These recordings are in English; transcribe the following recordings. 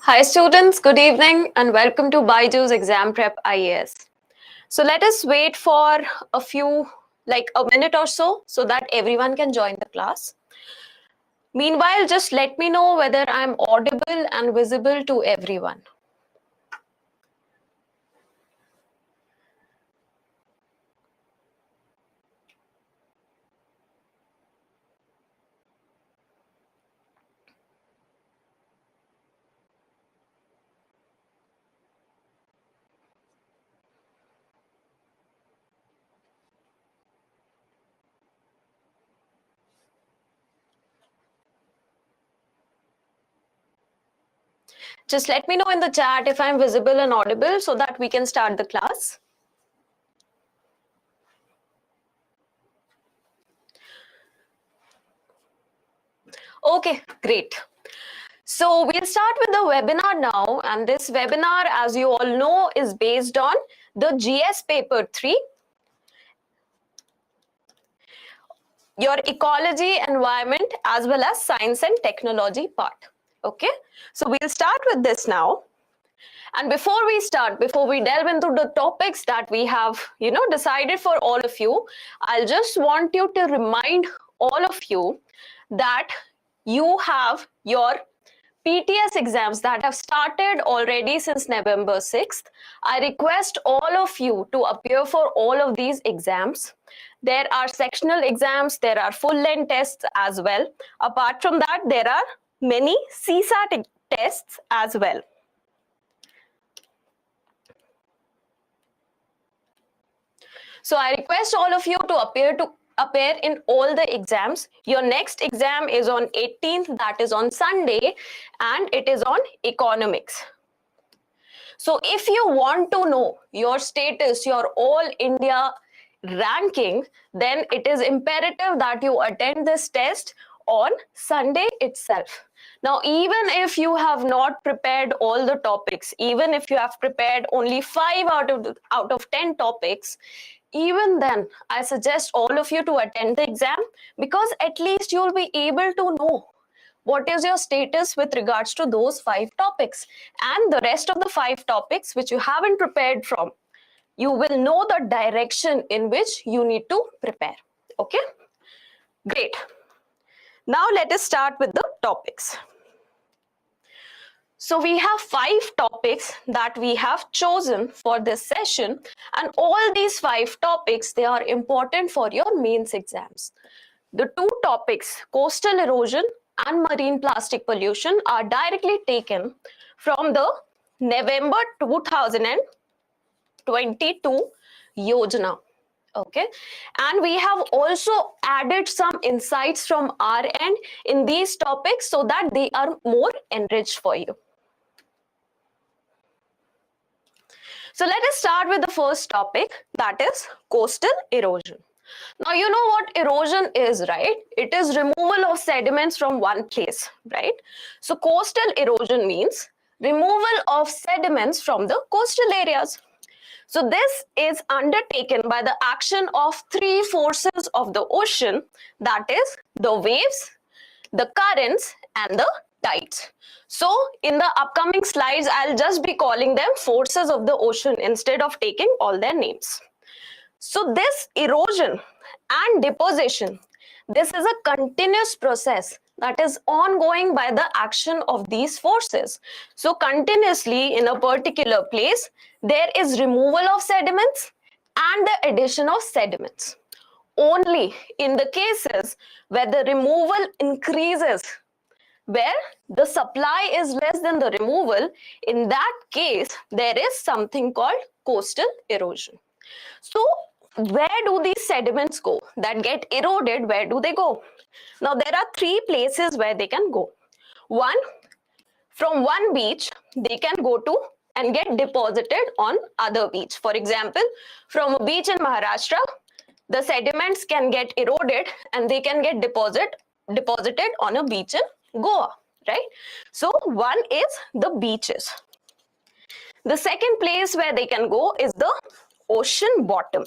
Hi students, good evening and welcome to Byju's Exam Prep IAS. So let us wait for a minute or so that everyone can join the class. Meanwhile, just let me know whether I'm audible and visible to everyone. Just let me know in the chat if I'm visible and audible so that we can start the class. Okay, great. So we'll start with the webinar now, and this webinar, as you all know, is based on the GS paper 3, your ecology, environment, as well as science and technology part. Okay, so we'll start with this now. And before we start, before we delve into the topics that we have, decided for all of you, I'll just want you to remind all of you that you have your PTS exams that have started already since November 6th. I request all of you to appear for all of these exams. There are sectional exams, there are full-length tests as well. Apart from that, there are many CSAT tests as well. So I request all of you to appear in all the exams. Your next exam is on 18th, that is on Sunday, and it is on economics. So if you want to know your status, your all India ranking, then it is imperative that you attend this test on Sunday itself. Now, even if you have not prepared all the topics, even if you have prepared only 5 out of 10 topics, even then, I suggest all of you to attend the exam, because at least you'll be able to know what is your status with regards to those 5 topics, and the rest of the 5 topics which you haven't prepared from, you will know the direction in which you need to prepare. Okay, great. Now let us start with the topics. So we have 5 topics that we have chosen for this session, and all these 5 topics, they are important for your mains exams. The 2 topics, coastal erosion and marine plastic pollution, are directly taken from the November 2022 Yojana. Okay, and we have also added some insights from our end in these topics so that they are more enriched for you. So let us start with the first topic, that is coastal erosion. Now, you know what erosion is, right? It is removal of sediments from one place, right? So coastal erosion means removal of sediments from the coastal areas. So this is undertaken by the action of 3 forces of the ocean, that is the waves, the currents, and the tides. So in the upcoming slides, I'll just be calling them forces of the ocean instead of taking all their names. So this erosion and deposition, this is a continuous process that is ongoing by the action of these forces. So continuously in a particular place, there is removal of sediments and the addition of sediments. Only in the cases where the removal increases, where the supply is less than the removal, in that case, there is something called coastal erosion. So where do these sediments go that get eroded? Where do they go? Now, there are 3 places where they can go. One, from one beach, they can go to and get deposited on other beach. For example, from a beach in Maharashtra, the sediments can get eroded and they can get deposited on a beach in Goa, right? So one is the beaches. The second place where they can go is the ocean bottom.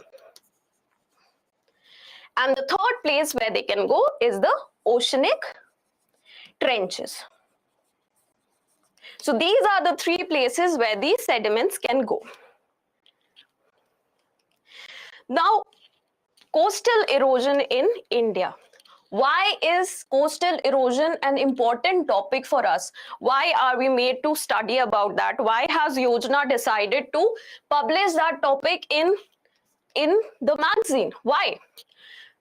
And the third place where they can go is the oceanic trenches. So these are the three places where these sediments can go. Now, coastal erosion in India. Why is coastal erosion an important topic for us? Why are we made to study about that? Why has Yojana decided to publish that topic in the magazine? Why?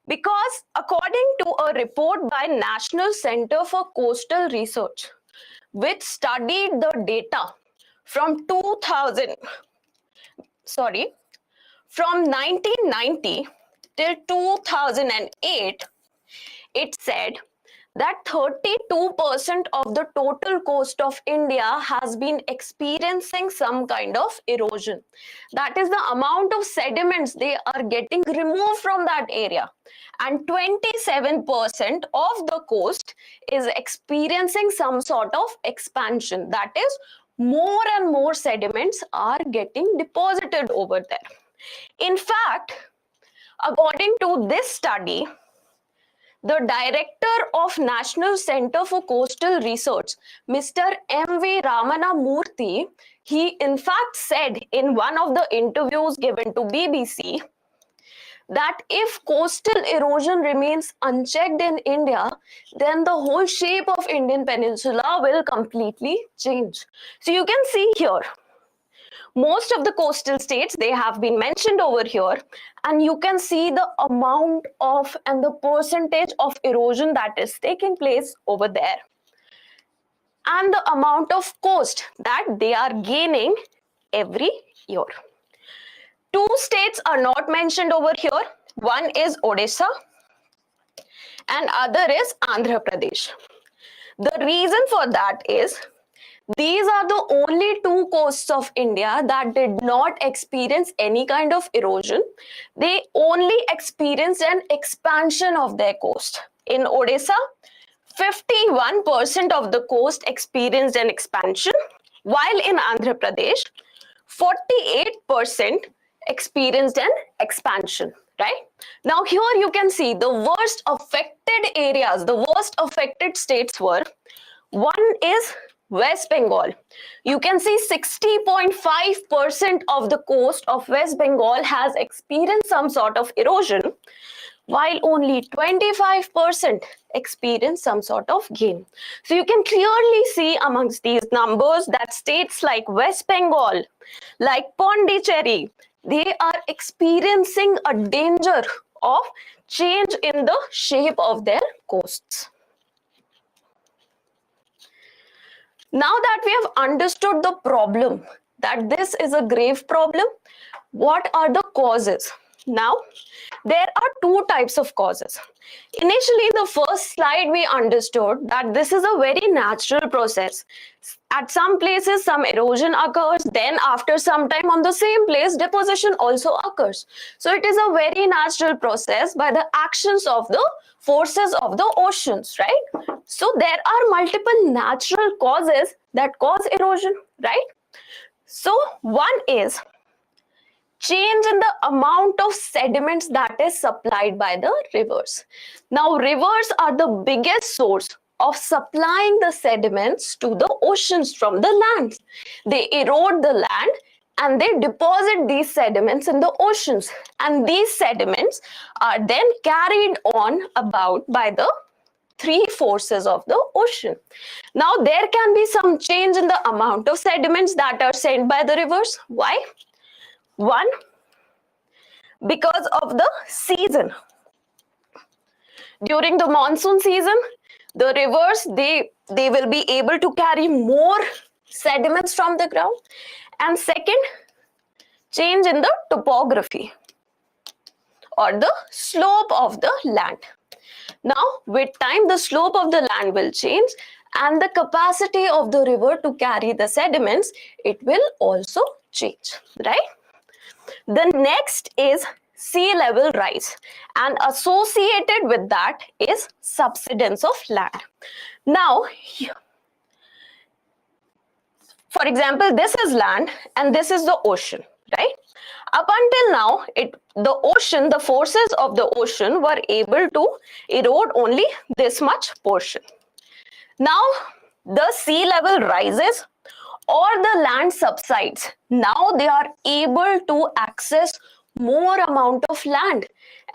Because according to a report by National Center for Coastal Research, which studied the data from 1990 till 2008, it said that 32% of the total coast of India has been experiencing some kind of erosion. That is the amount of sediments they are getting removed from that area. And 27% of the coast is experiencing some sort of expansion. That is, more and more sediments are getting deposited over there. In fact, according to this study, the director of National Center for Coastal Research, Mr. M.V. Ramana Murthy, he in fact said in one of the interviews given to BBC that if coastal erosion remains unchecked in India, then the whole shape of Indian peninsula will completely change. So you can see here, most of the coastal states, they have been mentioned over here, and you can see the amount of and the percentage of erosion that is taking place over there, and the amount of coast that they are gaining every year. Two states are not mentioned over here. One is Odisha and other is Andhra Pradesh. The reason for that is these are the only two coasts of India that did not experience any kind of erosion. They only experienced an expansion of their coast. In Odisha, 51% of the coast experienced an expansion, while in Andhra Pradesh, 48% experienced an expansion. Right? Now here you can see the worst affected areas, the worst affected states were, one is West Bengal. You can see 60.5% of the coast of West Bengal has experienced some sort of erosion, while only 25% experience some sort of gain. So you can clearly see amongst these numbers that states like West Bengal, like Pondicherry, they are experiencing a danger of change in the shape of their coasts. Now that we have understood the problem, that this is a grave problem, what are the causes? Now, there are two types of causes. Initially, the first slide we understood that this is a very natural process. At some places, some erosion occurs, then after some time on the same place, deposition also occurs. So it is a very natural process by the actions of the forces of the oceans, right? So there are multiple natural causes that cause erosion, right? So one is change in the amount of sediments that is supplied by the rivers. Now, rivers are the biggest source of supplying the sediments to the oceans from the land. They erode the land and they deposit these sediments in the oceans. And these sediments are then carried on about by the three forces of the ocean. Now, there can be some change in the amount of sediments that are sent by the rivers. Why? One, because of the season. During the monsoon season, the rivers, they will be able to carry more sediments from the ground. And second, change in the topography or the slope of the land. Now, with time, the slope of the land will change and the capacity of the river to carry the sediments, it will also change, right? The next is sea level rise, and associated with that is subsidence of land. Now, for example, this is land and this is the ocean, right? Up until now, the forces of the ocean were able to erode only this much portion. Now, the sea level rises, or the land subsides, now they are able to access more amount of land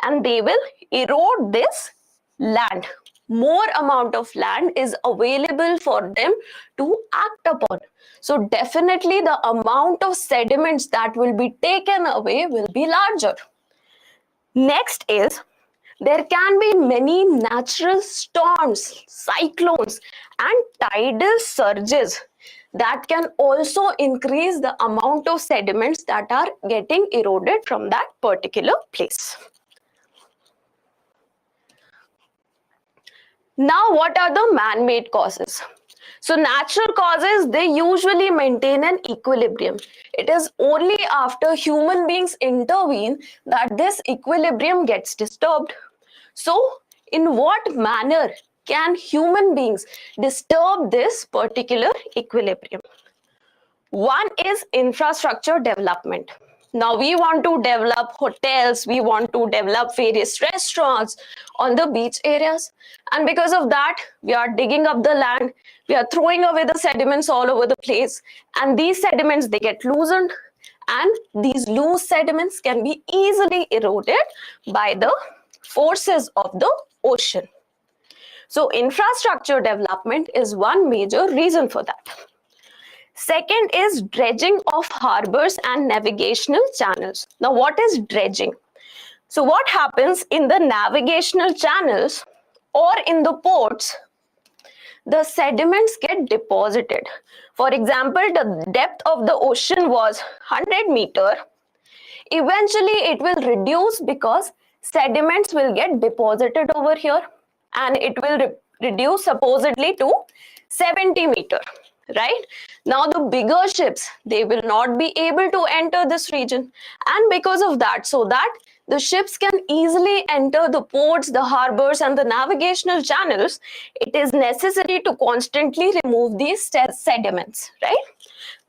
and they will erode this land. More amount of land is available for them to act upon. So definitely the amount of sediments that will be taken away will be larger. Next is there can be many natural storms, cyclones, and tidal surges that can also increase the amount of sediments that are getting eroded from that particular place. Now, what are the man-made causes? So natural causes, they usually maintain an equilibrium. It is only after human beings intervene that this equilibrium gets disturbed. So in what manner can human beings disturb this particular equilibrium? One is infrastructure development. Now we want to develop hotels, we want to develop various restaurants on the beach areas. And because of that, we are digging up the land, we are throwing away the sediments all over the place. And these sediments, they get loosened. And these loose sediments can be easily eroded by the forces of the ocean. So infrastructure development is one major reason for that. Second is dredging of harbors and navigational channels. Now, what is dredging? So what happens in the navigational channels or in the ports, the sediments get deposited. For example, the depth of the ocean was 100 meters. Eventually, it will reduce because sediments will get deposited over here and it will reduce supposedly to 70 meters. Right? Now the bigger ships, they will not be able to enter this region, and because of that, so that the ships can easily enter the ports, the harbors and the navigational channels, it is necessary to constantly remove these sediments, right?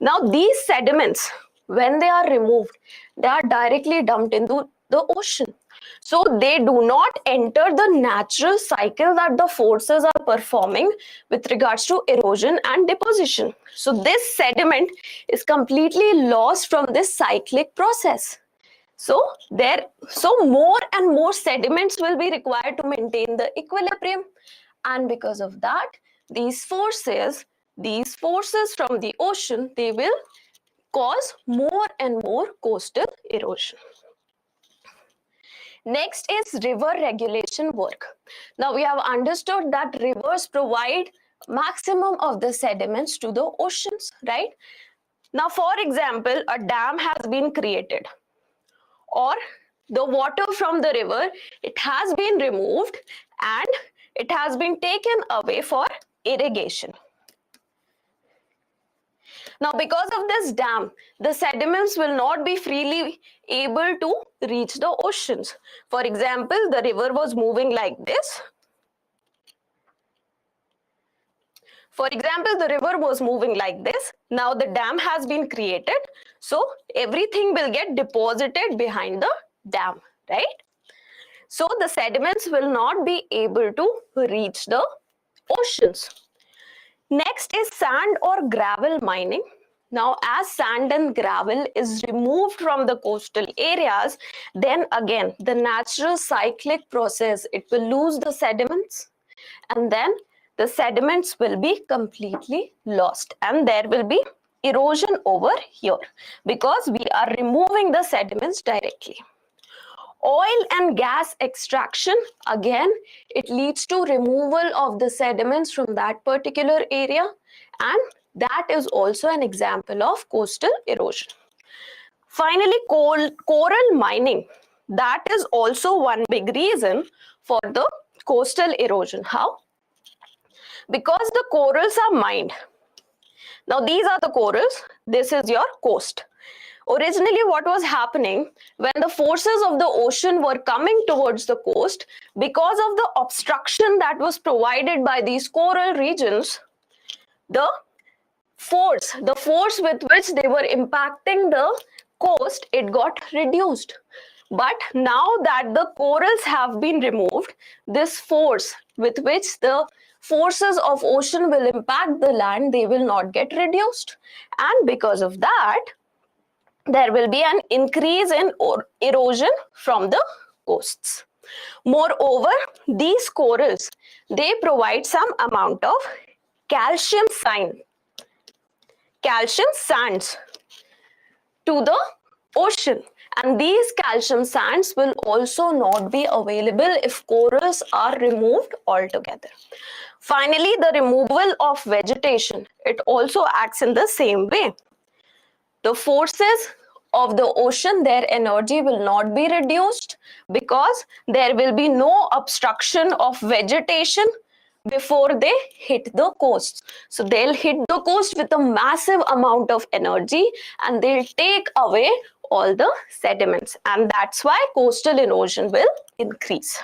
Now these sediments, when they are removed, they are directly dumped into the ocean. So they do not enter the natural cycle that the forces are performing with regards to erosion and deposition. So this sediment is completely lost from this cyclic process. So more and more sediments will be required to maintain the equilibrium. And because of that, these forces from the ocean, they will cause more and more coastal erosion. Next is river regulation work. Now we have understood that rivers provide maximum of the sediments to the oceans, right? Now, for example, a dam has been created or the water from the river, it has been removed and it has been taken away for irrigation. Now, because of this dam, the sediments will not be freely able to reach the oceans. For example, the river was moving like this. For example, the river was moving like this. Now the dam has been created. So everything will get deposited behind the dam, right? So the sediments will not be able to reach the oceans. Next is sand or gravel mining. Now, as sand and gravel is removed from the coastal areas, then again, the natural cyclic process, it will lose the sediments and then the sediments will be completely lost and there will be erosion over here because we are removing the sediments directly. Oil and gas extraction, again, it leads to removal of the sediments from that particular area and that is also an example of coastal erosion. Finally, coral mining, that is also one big reason for the coastal erosion. How? Because the corals are mined. Now these are the corals, this is your coast. Originally, what was happening when the forces of the ocean were coming towards the coast, because of the obstruction that was provided by these coral regions, the force with which they were impacting the coast, it got reduced. But now that the corals have been removed, this force with which the forces of ocean will impact the land, they will not get reduced. And because of that, there will be an increase in erosion from the coasts. Moreover, these corals, they provide some amount of calcium sands to the ocean, and these calcium sands will also not be available if corals are removed altogether. Finally, the removal of vegetation, it also acts in the same way. The forces of the ocean, their energy will not be reduced because there will be no obstruction of vegetation before they hit the coast. So they'll hit the coast with a massive amount of energy and they'll take away all the sediments, and that's why coastal erosion will increase.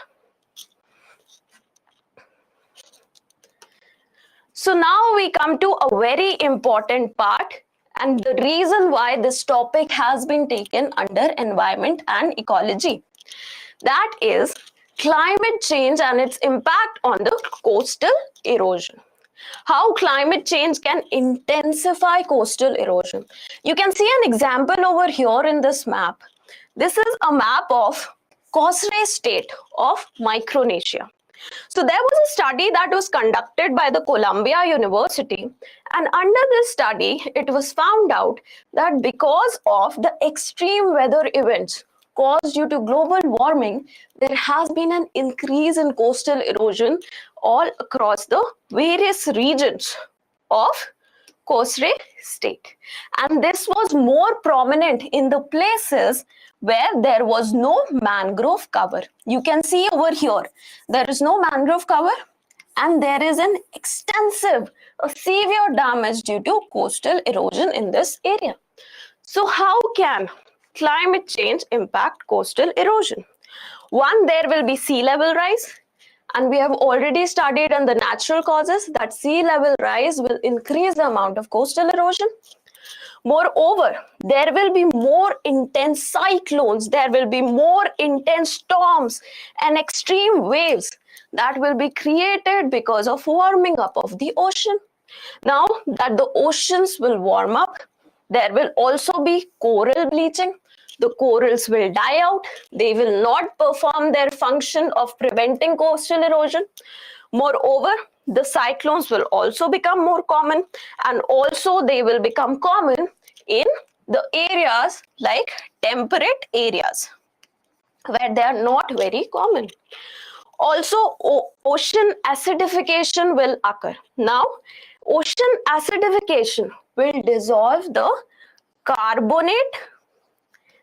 So now we come to a very important part, and the reason why this topic has been taken under environment and ecology. That is climate change and its impact on the coastal erosion. How climate change can intensify coastal erosion. You can see an example over here in this map. This is a map of Kosrae state of Micronesia. So there was a study that was conducted by the Columbia University, and under this study, it was found out that because of the extreme weather events caused due to global warming, there has been an increase in coastal erosion all across the various regions of Kosrae state. And this was more prominent in the places where there was no mangrove cover. You can see over here, there is no mangrove cover and there is an extensive, severe damage due to coastal erosion in this area. So how can climate change impact coastal erosion? One, there will be sea level rise. And we have already studied on the natural causes that sea level rise will increase the amount of coastal erosion. Moreover, there will be more intense cyclones, there will be more intense storms and extreme waves that will be created because of warming up of the ocean. Now that the oceans will warm up, there will also be coral bleaching. The corals will die out. They will not perform their function of preventing coastal erosion. Moreover, the cyclones will also become more common, and also they will become common in the areas like temperate areas where they are not very common. Also, ocean acidification will occur. Now, ocean acidification will dissolve the carbonate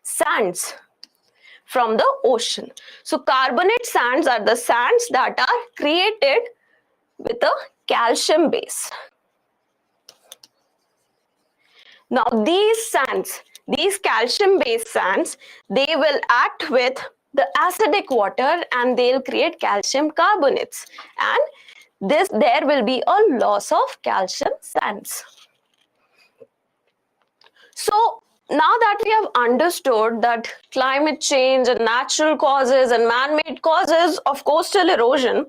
sands from the ocean. So carbonate sands are the sands that are created with a calcium base. Now these sands, these calcium based sands, they will act with the acidic water and they'll create calcium carbonates, and there will be a loss of calcium sands. So now that we have understood that climate change and natural causes and man-made causes of coastal erosion,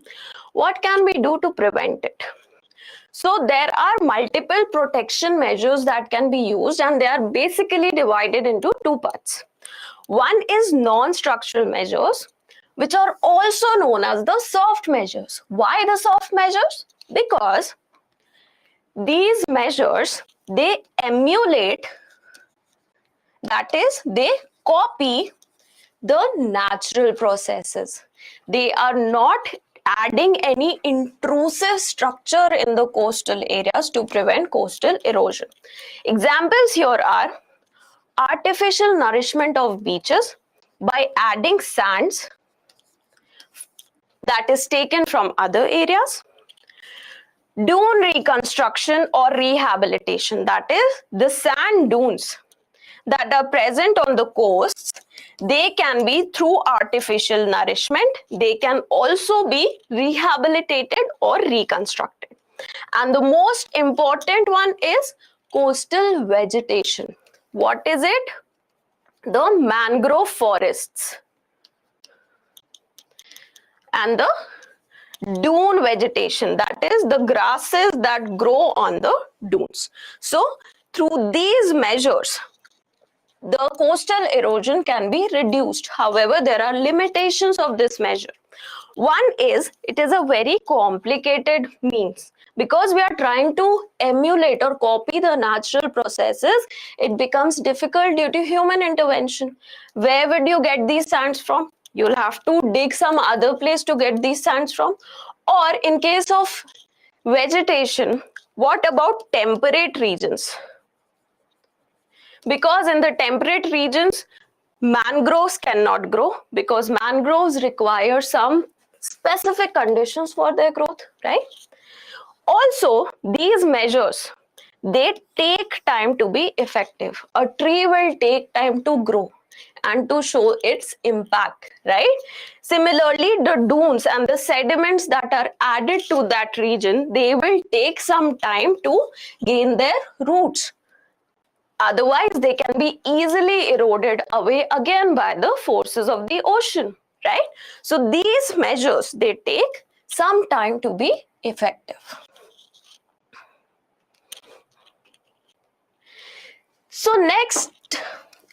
what can we do to prevent it? So there are multiple protection measures that can be used, and they are basically divided into two parts. One is non-structural measures, which are also known as the soft measures. Why the soft measures? Because these measures, they emulate, that is, they copy the natural processes. They are not adding any intrusive structure in the coastal areas to prevent coastal erosion. Examples here are artificial nourishment of beaches by adding sands that is taken from other areas, dune reconstruction or rehabilitation, that is, the sand dunes that are present on the coasts, they can be through artificial nourishment. They can also be rehabilitated or reconstructed. And the most important one is coastal vegetation. What is it? The mangrove forests and the dune vegetation, that is the grasses that grow on the dunes. So through these measures, the coastal erosion can be reduced. However, there are limitations of this measure. One is, it is a very complicated means. Because we are trying to emulate or copy the natural processes, it becomes difficult due to human intervention. Where would you get these sands from? You'll have to dig some other place to get these sands from. Or in case of vegetation, what about temperate regions? Because in the temperate regions, mangroves cannot grow because mangroves require some specific conditions for their growth, right? Also, these measures, they take time to be effective. A tree will take time to grow and to show its impact, right? Similarly, the dunes and the sediments that are added to that region, they will take some time to gain their roots. Otherwise, they can be easily eroded away again by the forces of the ocean, right? So these measures, they take some time to be effective. So next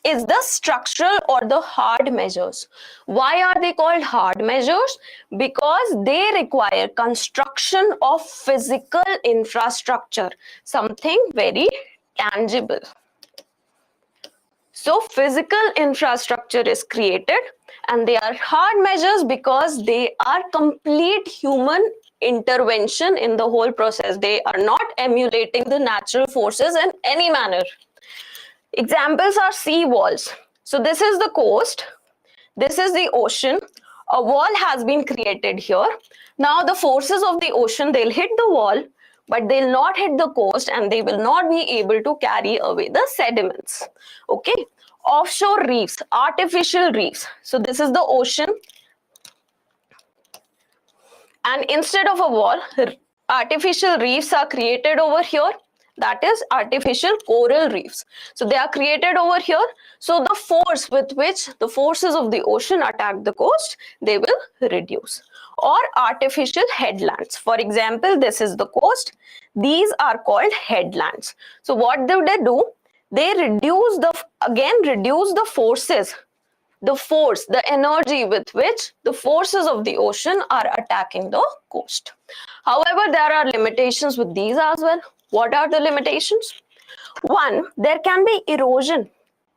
is the structural or the hard measures. Why are they called hard measures? Because they require construction of physical infrastructure, something very tangible. So physical infrastructure is created, and they are hard measures because they are complete human intervention in the whole process. They are not emulating the natural forces in any manner. Examples are sea walls. So this is the coast, this is the ocean. A wall has been created here. Now the forces of the ocean, they'll hit the wall, but they'll not hit the coast, and they will not be able to carry away the sediments. Okay. Offshore reefs, artificial reefs. So this is the ocean, and instead of a wall, artificial reefs are created over here. That is artificial coral reefs. So they are created over here. So the force with which the forces of the ocean attack the coast, they will reduce. Or artificial headlands. For example, this is the coast. These are called headlands. So what do they do? They reduce the forces, the energy with which the forces of the ocean are attacking the coast. However, there are limitations with these as well. What are the limitations? One, there can be erosion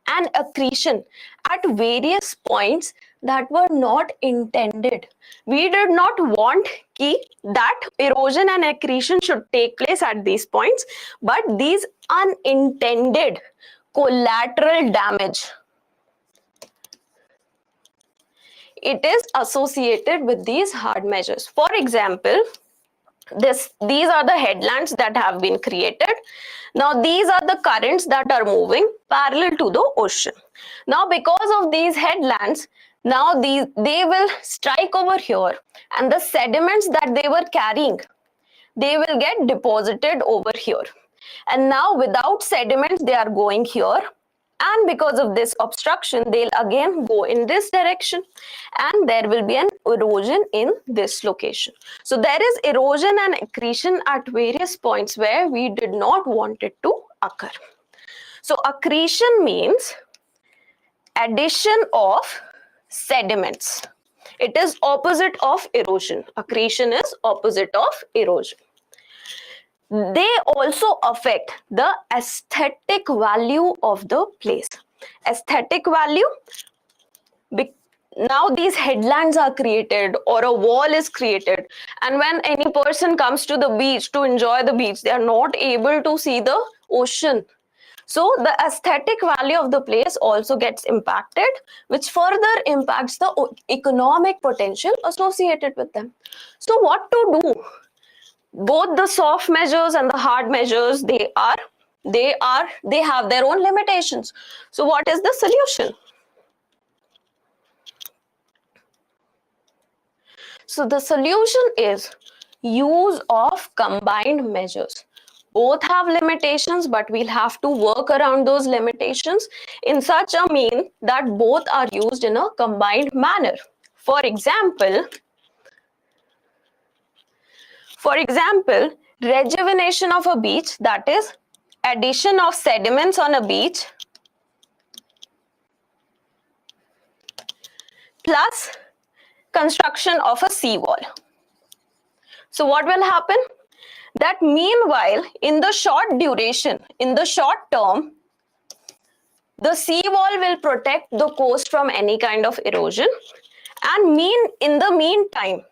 and accretion at various points that were not intended. We did not want that erosion and accretion should take place at these points, but these unintended collateral damage, it is associated with these hard measures. For example, these are the headlands that have been created. Now these are the currents that are moving parallel to the ocean. Now because of these headlands, now they will strike over here, and the sediments that they were carrying, they will get deposited over here. And now without sediments, they are going here. And because of this obstruction, they'll again go in this direction, and there will be an erosion in this location. So there is erosion and accretion at various points where we did not want it to occur. So accretion means addition of sediments. It is opposite of erosion. Accretion is opposite of erosion. They also affect the aesthetic value of the place. Aesthetic value, now these headlands are created or a wall is created, and when any person comes to the beach to enjoy the beach, they are not able to see the ocean. So the aesthetic value of the place also gets impacted, which further impacts the economic potential associated with them. So what to do? Both the soft measures and the hard measures, they have their own limitations. So what is the solution? So the solution is use of combined measures. Both have limitations, but we'll have to work around those limitations in such a mean that both are used in a combined manner. For example, For example, rejuvenation of a beach, that is addition of sediments on a beach plus construction of a seawall. So what will happen? That meanwhile, in the short duration, in the short term, the seawall will protect the coast from any kind of erosion. And in the meantime,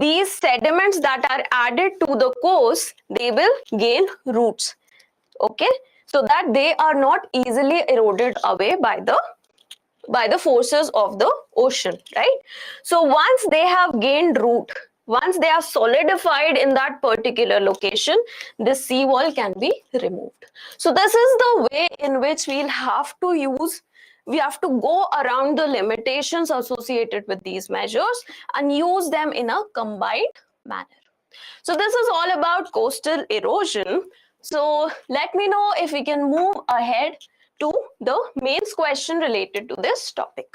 these sediments that are added to the coast, they will gain roots. Okay, so that they are not easily eroded away by the forces of the ocean, right? So once they have gained root, once they are solidified in that particular location, this seawall can be removed. So this is the way in which we have to go around the limitations associated with these measures and use them in a combined manner. So this is all about coastal erosion. So let me know if we can move ahead to the mains question related to this topic.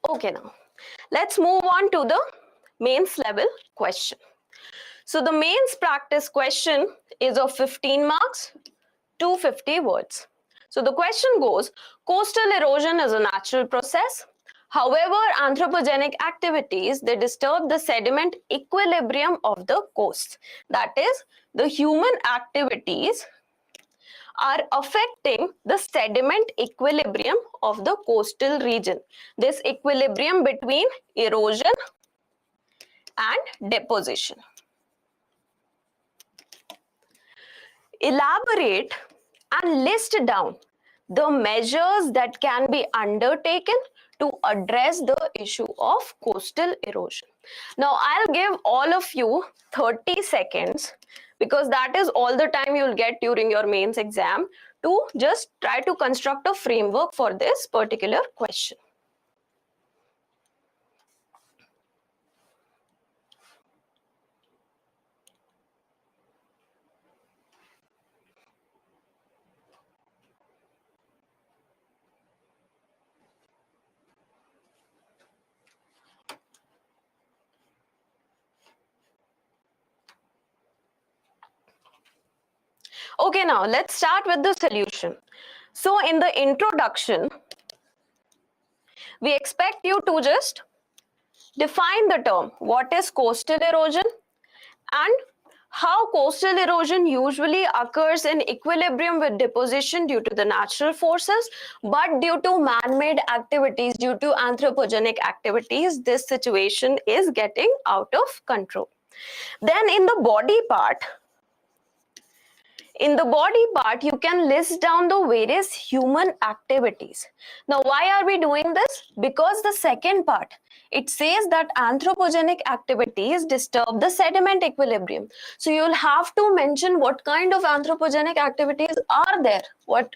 Okay, now let's move on to the mains level question. So the mains practice question is of 15 marks, 250 words. So the question goes, coastal erosion is a natural process. However, anthropogenic activities, they disturb the sediment equilibrium of the coast. That is, the human activities are affecting the sediment equilibrium of the coastal region. This equilibrium between erosion and deposition. Elaborate and list down the measures that can be undertaken to address the issue of coastal erosion. Now, I'll give all of you 30 seconds because that is all the time you'll get during your mains exam to just try to construct a framework for this particular question. Okay, now let's start with the solution. So in the introduction, we expect you to just define the term. What is coastal erosion and how coastal erosion usually occurs in equilibrium with deposition due to the natural forces, but due to man-made activities, due to anthropogenic activities, this situation is getting out of control. Then in the body part, you can list down the various human activities. Now, why are we doing this? Because the second part, it says that anthropogenic activities disturb the sediment equilibrium. So you'll have to mention what kind of anthropogenic activities are there, what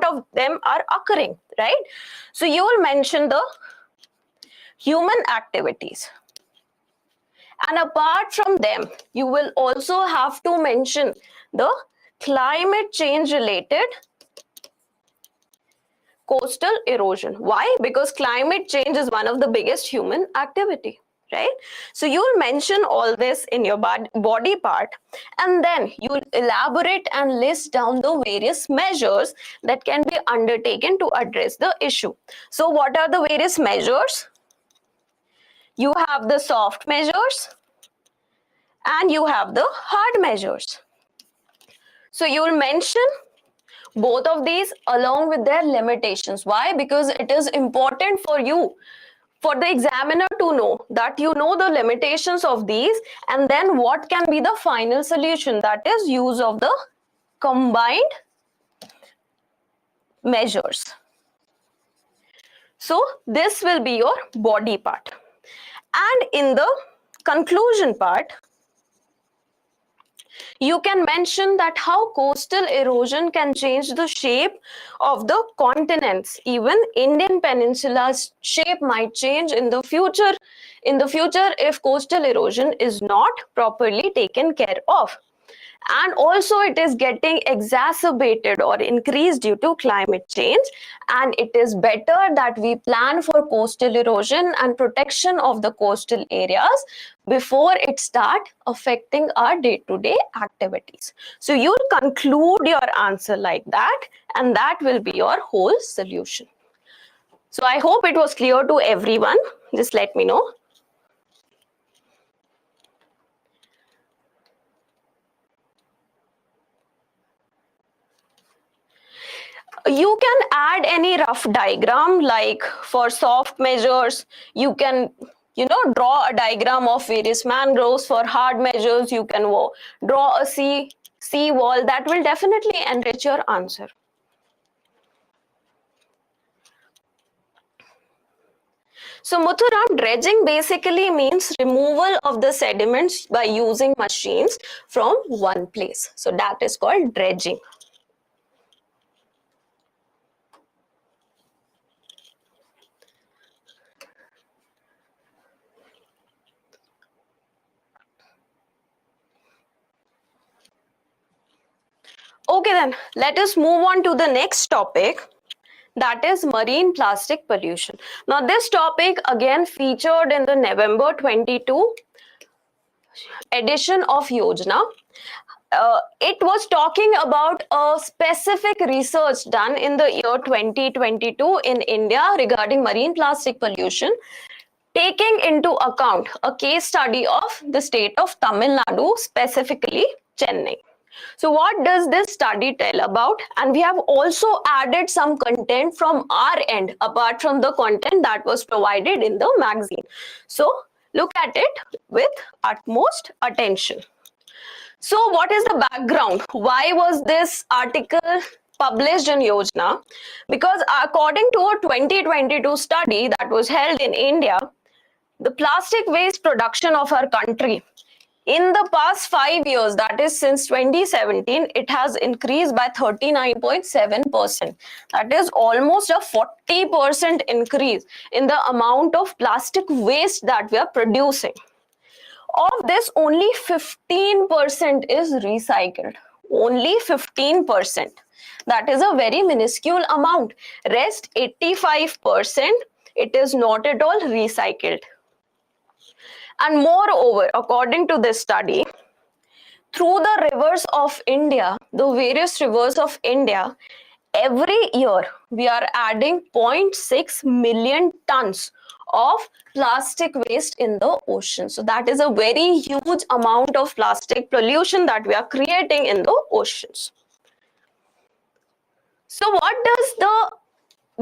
of them are occurring, right? So you will mention the human activities. And apart from them, you will also have to mention the climate change related coastal erosion. Why? Because climate change is one of the biggest human activity, right? So you'll mention all this in your body part, and then you'll elaborate and list down the various measures that can be undertaken to address the issue. So what are the various measures? You have the soft measures and you have the hard measures. So you will mention both of these along with their limitations. Why? Because it is important for you, for the examiner to know that you know the limitations of these, and then what can be the final solution, that is use of the combined measures. So this will be your body part. And in the conclusion part, you can mention that how coastal erosion can change the shape of the continents. Even Indian Peninsula's shape might change in the future. If coastal erosion is not properly taken care of. and also it is getting exacerbated or increased due to climate change, and it is better that we plan for coastal erosion and protection of the coastal areas before it start affecting our day-to-day activities. So you'll conclude your answer like that, and that will be your whole solution. So I hope it was clear to everyone. Just let me know. You can add any rough diagram, like for soft measures you can draw a diagram of various mangroves. For hard measures you can draw a sea wall. That will definitely enrich your answer. So Muthuram, dredging basically means removal of the sediments by using machines from one place. So that is called dredging. Okay, then let us move on to the next topic, that is marine plastic pollution. Now this topic again featured in the November 22 edition of Yojana. It was talking about a specific research done in the year 2022 in India regarding marine plastic pollution, taking into account a case study of the state of Tamil Nadu, specifically Chennai. So what does this study tell about? And we have also added some content from our end apart from the content that was provided in the magazine. So look at it with utmost attention. So what is the background? Why was this article published in Yojana? Because according to a 2022 study that was held in India, the plastic waste production of our country in the past 5 years, that is since 2017, it has increased by 39.7%. That is almost a 40% increase in the amount of plastic waste that we are producing. Of this, only 15% is recycled. Only 15%. That is a very minuscule amount. Rest 85%, it is not at all recycled. And moreover, according to this study, through the rivers of India, the various rivers of India, every year we are adding 0.6 million tons of plastic waste in the ocean. So that is a very huge amount of plastic pollution that we are creating in the oceans. So what does the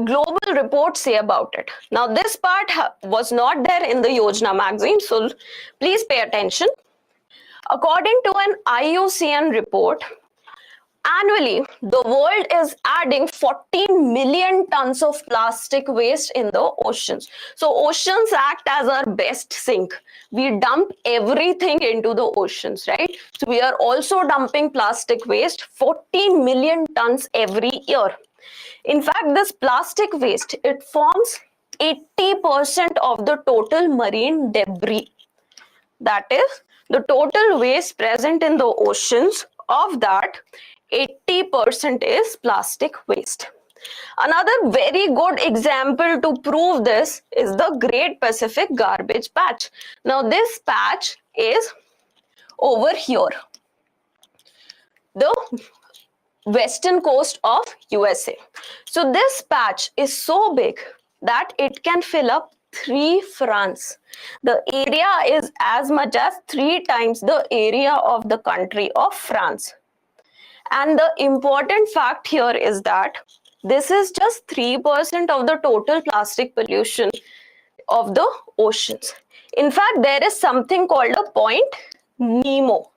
global report say about it? Now this part was not there in the Yojana magazine, so please pay attention. According to an IUCN report, annually the world is adding 14 million tons of plastic waste in the oceans. So oceans act as our best sink. We dump everything into the oceans, right? So we are also dumping plastic waste, 14 million tons every year. In fact, this plastic waste, it forms 80% of the total marine debris. That is, the total waste present in the oceans, of that, 80% is plastic waste. Another very good example to prove this is the Great Pacific Garbage Patch. Now, this patch is over here, the western coast of USA. So this patch is so big that it can fill up 3 France. The area is as much as 3 times the area of the country of France. And the important fact here is that this is just 3% of the total plastic pollution of the oceans. In fact, there is something called a Point Nemo.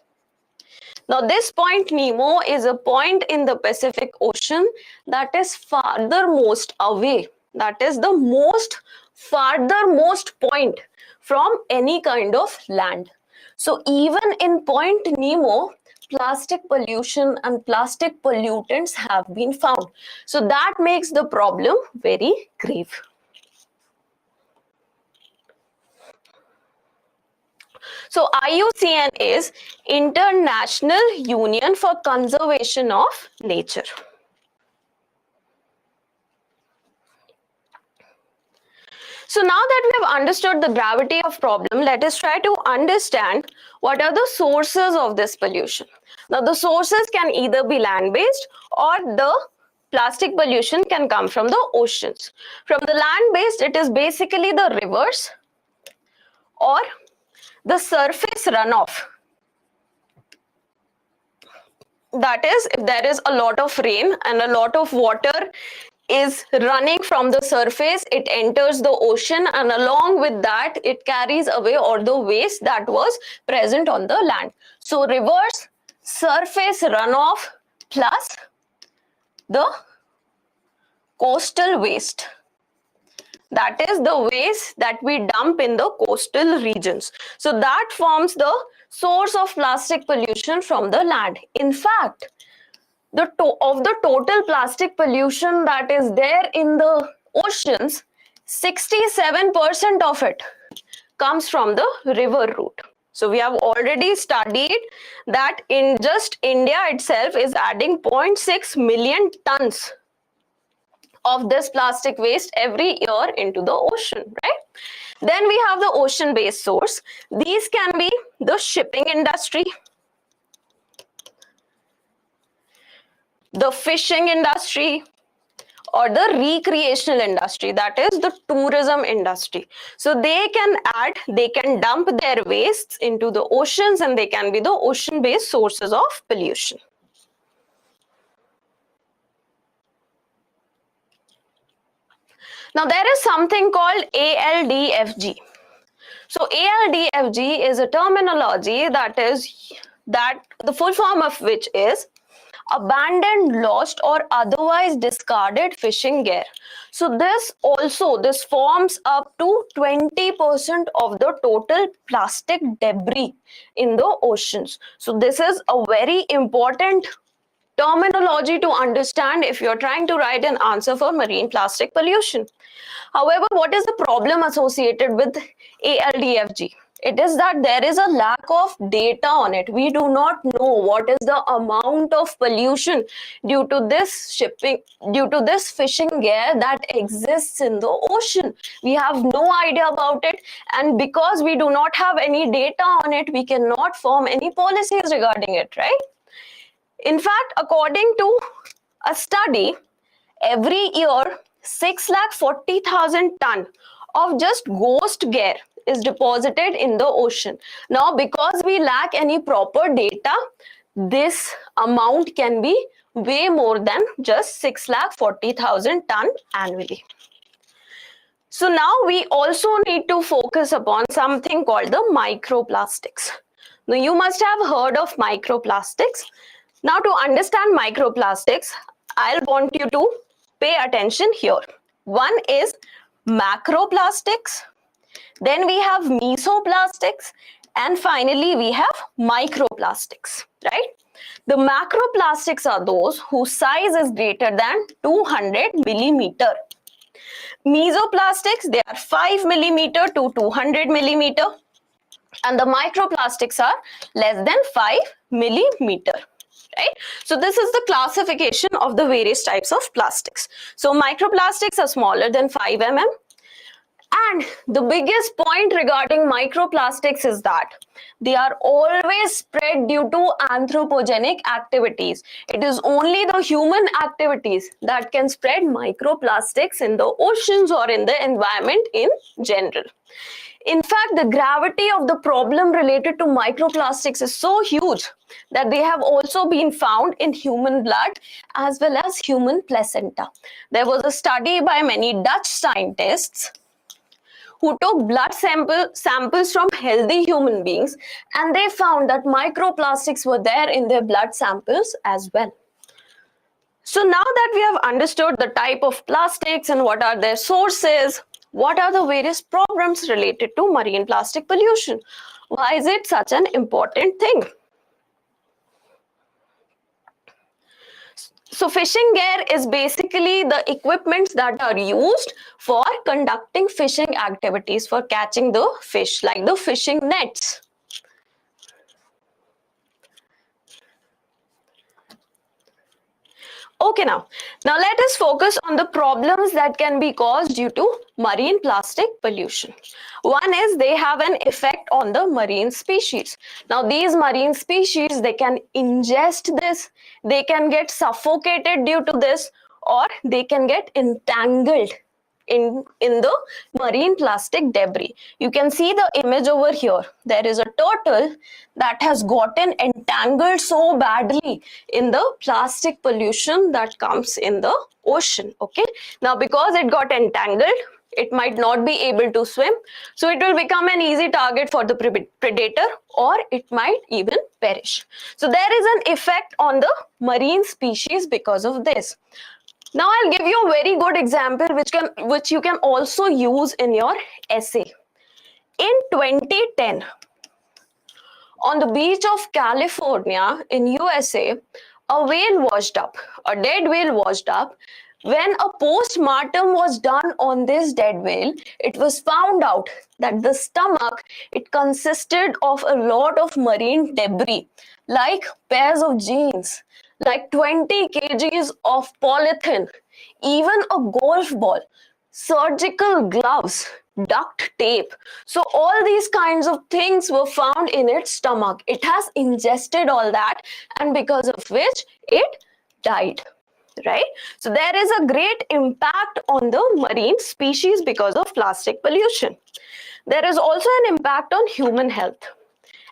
Now, this Point Nemo is a point in the Pacific Ocean that is farthermost away. That is the farthermost point from any kind of land. So, even in Point Nemo, plastic pollution and plastic pollutants have been found. So, that makes the problem very grave. So IUCN is International Union for Conservation of Nature. So now that we have understood the gravity of problem, let us try to understand what are the sources of this pollution. Now the sources can either be land-based or the plastic pollution can come from the oceans. From the land-based, it is basically the rivers or the surface runoff. That is, if there is a lot of rain and a lot of water is running from the surface, it enters the ocean, and along with that it carries away all the waste that was present on the land. So rivers, surface runoff plus the coastal waste. That is the waste that we dump in the coastal regions. So that forms the source of plastic pollution from the land. In fact, of the total plastic pollution that is there in the oceans, 67% of it comes from the river route. So we have already studied that in just India itself is adding 0.6 million tons of this plastic waste every year into the ocean, right? Then we have the ocean-based source. These can be the shipping industry, the fishing industry, or the recreational industry, that is the tourism industry. So they can dump their wastes into the oceans, and they can be the ocean-based sources of pollution. Now there is something called ALDFG. So ALDFG is a terminology that the full form of which is abandoned, lost, or otherwise discarded fishing gear. So this forms up to 20% of the total plastic debris in the oceans. So this is a very important terminology to understand if you're trying to write an answer for marine plastic pollution. However, what is the problem associated with ALDFG? It is that there is a lack of data on it. We do not know what is the amount of pollution due to this fishing gear that exists in the ocean. We have no idea about it, and because we do not have any data on it, we cannot form any policies regarding it, right? In fact, according to a study, every year 640,000 tons of just ghost gear is deposited in the ocean. Now, because we lack any proper data, this amount can be way more than just 640,000 tons annually. So now we also need to focus upon something called the microplastics. Now, you must have heard of microplastics. Now, to understand microplastics, I'll want you to pay attention here. One is macroplastics, then we have mesoplastics, and finally we have microplastics, right? The macroplastics are those whose size is greater than 200 millimeter. Mesoplastics, they are 5 millimeter to 200 millimeter, and the microplastics are less than 5 millimeter. Right? So this is the classification of the various types of plastics. So microplastics are smaller than 5 mm. And the biggest point regarding microplastics is that they are always spread due to anthropogenic activities. It is only the human activities that can spread microplastics in the oceans or in the environment in general. In fact, the gravity of the problem related to microplastics is so huge that they have also been found in human blood as well as human placenta. There was a study by many Dutch scientists who took blood samples from healthy human beings, and they found that microplastics were there in their blood samples as well. So now that we have understood the type of plastics and what are their sources, what are the various problems related to marine plastic pollution? Why is it such an important thing? So fishing gear is basically the equipments that are used for conducting fishing activities, for catching the fish, like the fishing nets, Okay, now let us focus on the problems that can be caused due to marine plastic pollution. One is they have an effect on the marine species. Now these marine species, they can ingest this, they can get suffocated due to this, or they can get entangled in the marine plastic debris. You can see the image over here. There is a turtle that has gotten entangled so badly in the plastic pollution that comes in the ocean. Okay, now because it got entangled, it might not be able to swim, so it will become an easy target for the predator, or it might even perish. So there is an effect on the marine species because of this. Now I'll give you a very good example which you can also use in your essay. In 2010, on the beach of California in USA, a whale washed up, a dead whale washed up. When a post-mortem was done on this dead whale, it was found out that the stomach, it consisted of a lot of marine debris, like pairs of jeans, like 20 kgs of polythene, even a golf ball, surgical gloves, duct tape. So all these kinds of things were found in its stomach. It has ingested all that, and because of which it died. Right? So there is a great impact on the marine species because of plastic pollution. There is also an impact on human health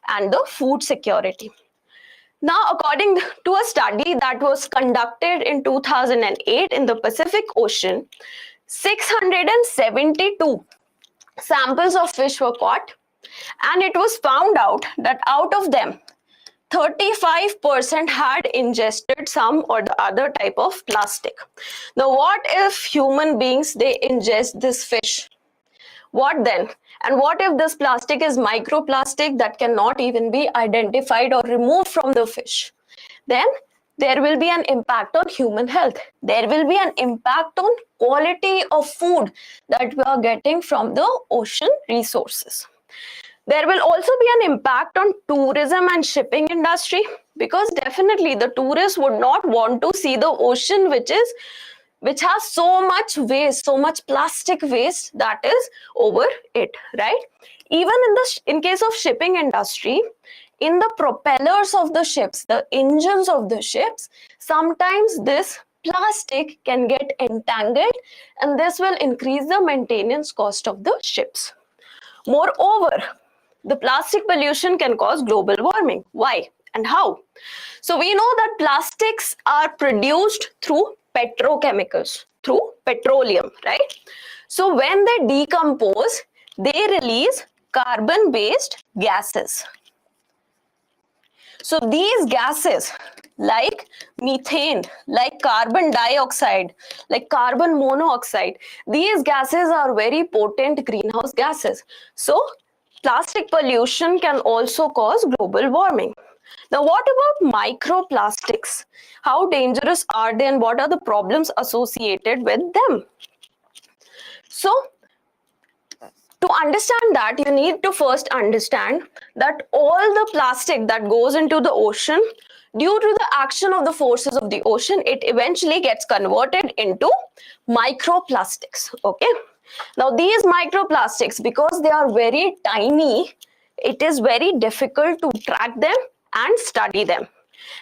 and the food security. Now, according to a study that was conducted in 2008 in the Pacific Ocean, 672 samples of fish were caught, and it was found out that out of them, 35% had ingested some or the other type of plastic. Now, what if human beings, they ingest this fish? What then? And what if this plastic is microplastic that cannot even be identified or removed from the fish? Then there will be an impact on human health. There will be an impact on quality of food that we are getting from the ocean resources. There will also be an impact on tourism and shipping industry, because definitely the tourists would not want to see the ocean which has so much waste, so much plastic waste that is over it, right? Even in case of shipping industry, in the propellers of the ships, the engines of the ships, sometimes this plastic can get entangled, and this will increase the maintenance cost of the ships. Moreover, the plastic pollution can cause global warming. Why and how? So we know that plastics are produced through petrochemicals, through petroleum, right? So when they decompose, they release carbon-based gases. So these gases, like methane, like carbon dioxide, like carbon monoxide, these gases are very potent greenhouse gases. So plastic pollution can also cause global warming. Now, what about microplastics? How dangerous are they, and what are the problems associated with them? So, to understand that, you need to first understand that all the plastic that goes into the ocean, due to the action of the forces of the ocean, it eventually gets converted into microplastics. Okay. Now, these microplastics, because they are very tiny, it is very difficult to track them and study them,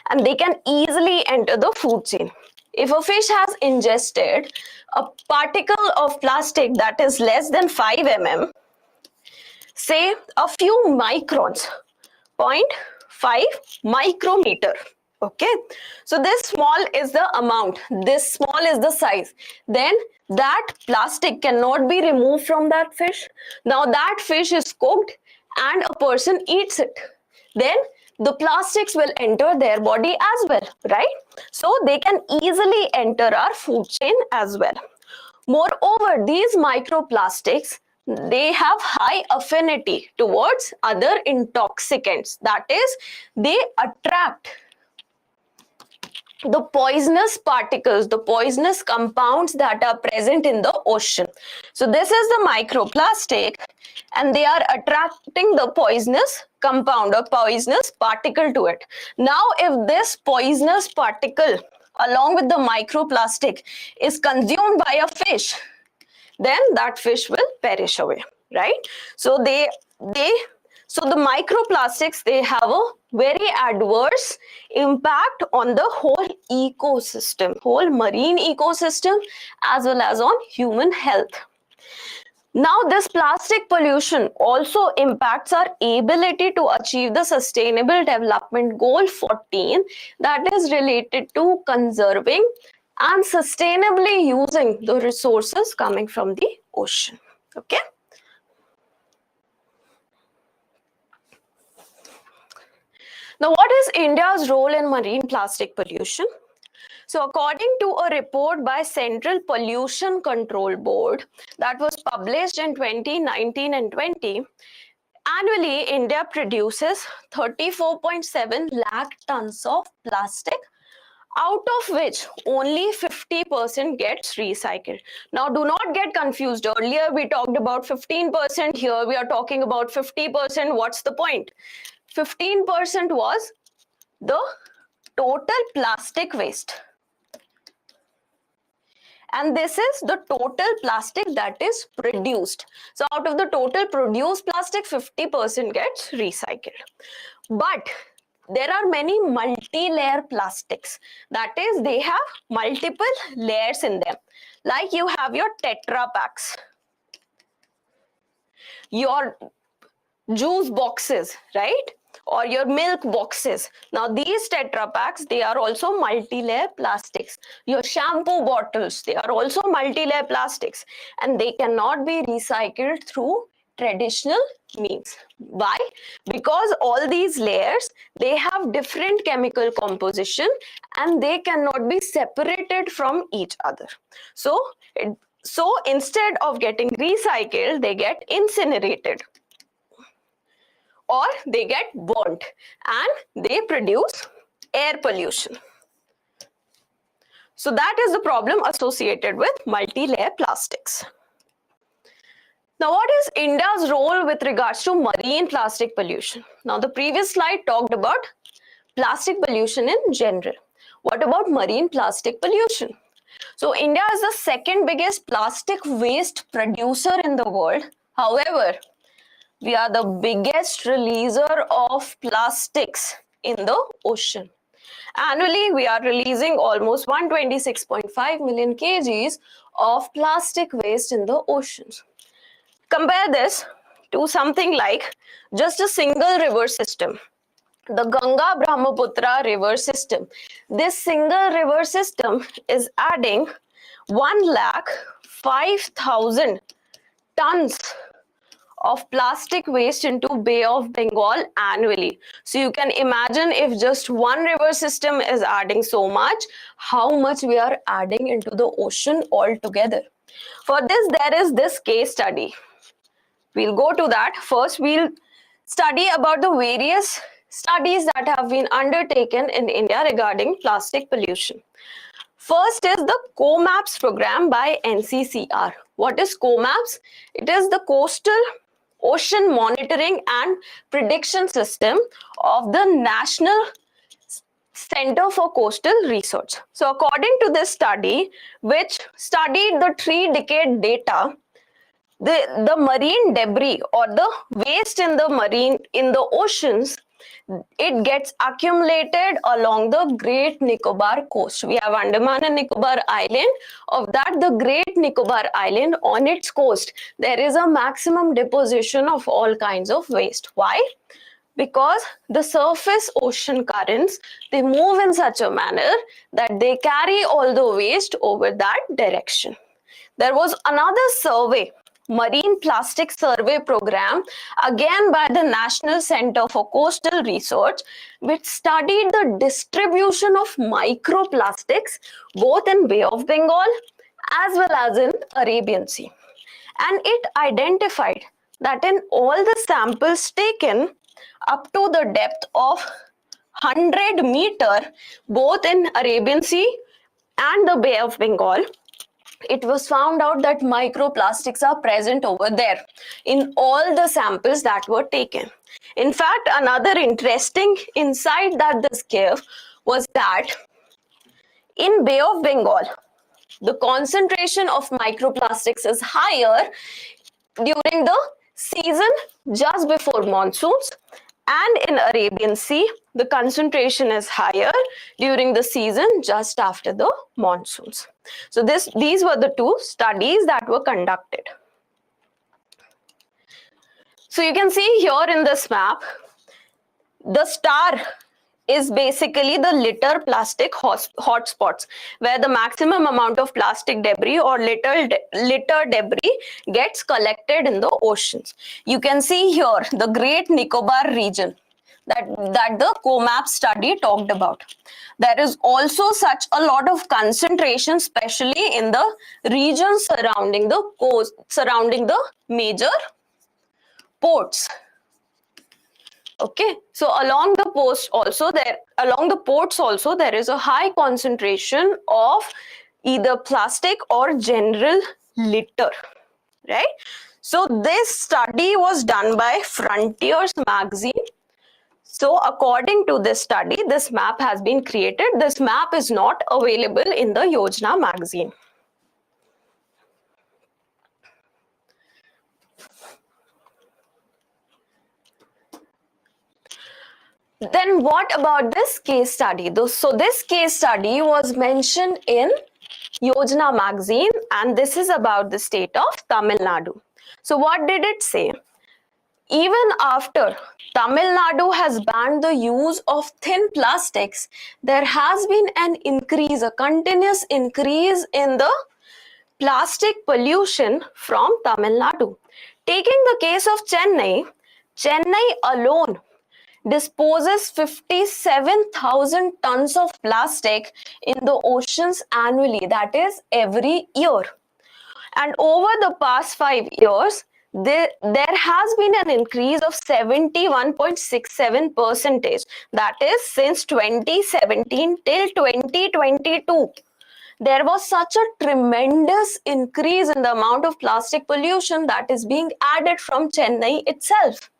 and they can easily enter the food chain. If a fish has ingested a particle of plastic that is less than 5 mm, say a few microns, 0.5 micrometer, okay, so this small is the amount, this small is the size, then that plastic cannot be removed from that fish. Now that fish is cooked and a person eats it, then the plastics will enter their body as well, right? So they can easily enter our food chain as well. Moreover, these microplastics, they have high affinity towards other intoxicants. That is, they attract the poisonous particles, the poisonous compounds that are present in the ocean. So this is the microplastic, and they are attracting the poisonous compound or poisonous particle to it. Now, if this poisonous particle along with the microplastic is consumed by a fish, then that fish will perish away, right? So so the microplastics, they have a very adverse impact on the whole ecosystem, whole marine ecosystem, as well as on human health. Now, this plastic pollution also impacts our ability to achieve the Sustainable Development Goal 14, that is related to conserving and sustainably using the resources coming from the ocean. Okay. Now, what is India's role in marine plastic pollution? So according to a report by Central Pollution Control Board that was published in 2019 and 20, annually India produces 34.7 lakh tons of plastic, out of which only 50% gets recycled. Now, do not get confused. Earlier we talked about 15%, here we are talking about 50%. What's the point? 15% was the total plastic waste. And this is the total plastic that is produced. So out of the total produced plastic, 50% gets recycled. But there are many multi-layer plastics. That is, they have multiple layers in them. Like you have your Tetra packs, your juice boxes, right? Or your milk boxes. Now these Tetra packs, they are also multi-layer plastics. Your shampoo bottles, they are also multi-layer plastics, and they cannot be recycled through traditional means. Why? Because all these layers, they have different chemical composition and they cannot be separated from each other. So instead of getting recycled, they get incinerated, or they get burnt, and they produce air pollution. So that is the problem associated with multi-layer plastics. Now, what is India's role with regards to marine plastic pollution? Now, the previous slide talked about plastic pollution in general. What about marine plastic pollution? So India is the second biggest plastic waste producer in the world. However, we are the biggest releaser of plastics in the ocean. Annually, we are releasing almost 126.5 million kgs of plastic waste in the oceans. Compare this to something like just a single river system, the Ganga Brahmaputra river system. This single river system is adding 105,000 tons of plastic waste into Bay of Bengal annually. So you can imagine, if just one river system is adding so much, how much we are adding into the ocean altogether. For this, there is this case study. We'll go to that. First, we'll study about the various studies that have been undertaken in India regarding plastic pollution. First is the COMAPS program by NCCR. What is COMAPS? It is the Coastal Ocean Monitoring and Prediction System of the National Center for Coastal Research. So according to this study, which studied the 3-decade data, the marine debris or the waste in the oceans, it gets accumulated along the Great Nicobar coast. We have Andaman and Nicobar Island. Of that, the Great Nicobar Island, on its coast, there is a maximum deposition of all kinds of waste. Why? Because the surface ocean currents, they move in such a manner that they carry all the waste over that direction. There was another survey, Marine Plastic Survey Program, again by the National Center for Coastal Research, which studied the distribution of microplastics both in Bay of Bengal as well as in Arabian Sea. And it identified that in all the samples taken up to the depth of 100 meters, both in Arabian Sea and the Bay of Bengal, it was found out that microplastics are present over there in all the samples that were taken. In fact, another interesting insight that this gave was that in Bay of Bengal, the concentration of microplastics is higher during the season just before monsoons, and in Arabian Sea, the concentration is higher during the season just after the monsoons. So these were the two studies that were conducted. So you can see here in this map, the star is basically the litter plastic hotspots, where the maximum amount of plastic debris or litter debris gets collected in the oceans. You can see here the Great Nicobar region that the COMAP study talked about. There is also such a lot of concentration, especially in the regions surrounding the coast, surrounding the major ports. Okay, so along the ports also there is a high concentration of either plastic or general litter, right? So this study was done by Frontiers magazine. So according to this study, this map has been created. This map is not available in the Yojana magazine. Then what about this case study? So this case study was mentioned in Yojana magazine, and this is about the state of Tamil Nadu. So what did it say? Even after Tamil Nadu has banned the use of thin plastics, there has been an increase, a continuous increase in the plastic pollution from Tamil Nadu. Taking the case of Chennai, Chennai alone disposes 57,000 tons of plastic in the oceans annually, that is every year. And over the past 5 years, there has been an increase of 71.67%. That is since 2017 till 2022. There was such a tremendous increase in the amount of plastic pollution that is being added from Chennai itself.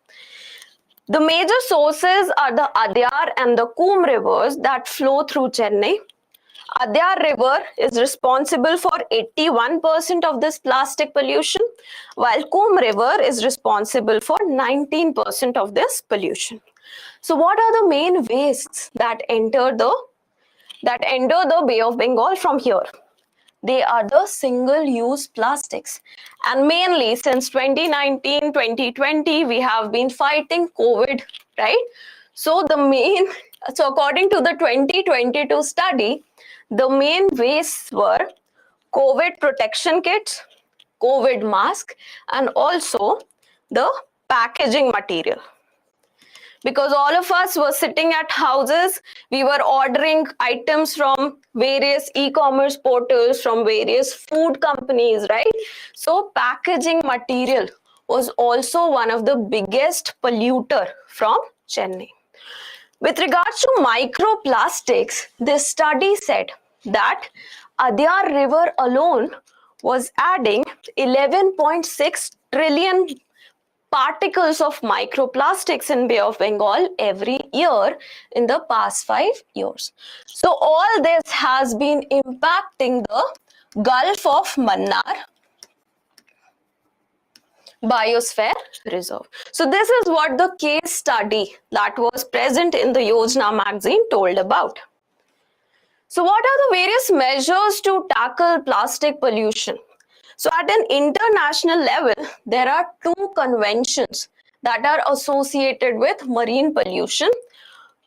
The major sources are the Adyar and the Coombe rivers that flow through Chennai. Adyar River is responsible for 81% of this plastic pollution, while Coombe River is responsible for 19% of this pollution. So what are the main wastes that enter the Bay of Bengal from here? They are the single-use plastics. And mainly since 2019, 2020, we have been fighting COVID, right? So according to the 2022 study, the main wastes were COVID protection kits, COVID mask, and also the packaging material. Because all of us were sitting at houses, we were ordering items from various e-commerce portals, from various food companies, right? So packaging material was also one of the biggest polluter from Chennai. With regards to microplastics, this study said that Adyar River alone was adding 11.6 trillion particles of microplastics in Bay of Bengal every year in the past 5 years. So all this has been impacting the Gulf of Mannar Biosphere Reserve. So this is what the case study that was present in the Yojana magazine told about. So what are the various measures to tackle plastic pollution? So at an international level, there are two conventions that are associated with marine pollution.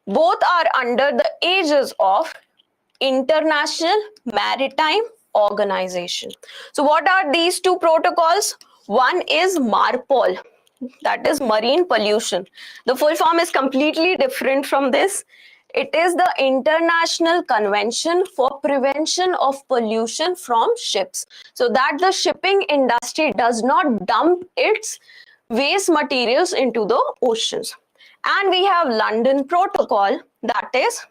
Both are under the aegis of International Maritime Organization. So what are these two protocols? One is MARPOL, that is marine pollution. The full form is completely different from this. It is the International Convention for Prevention of Pollution from Ships, so that the shipping industry does not dump its waste materials into the oceans. And we have London Protocol, that is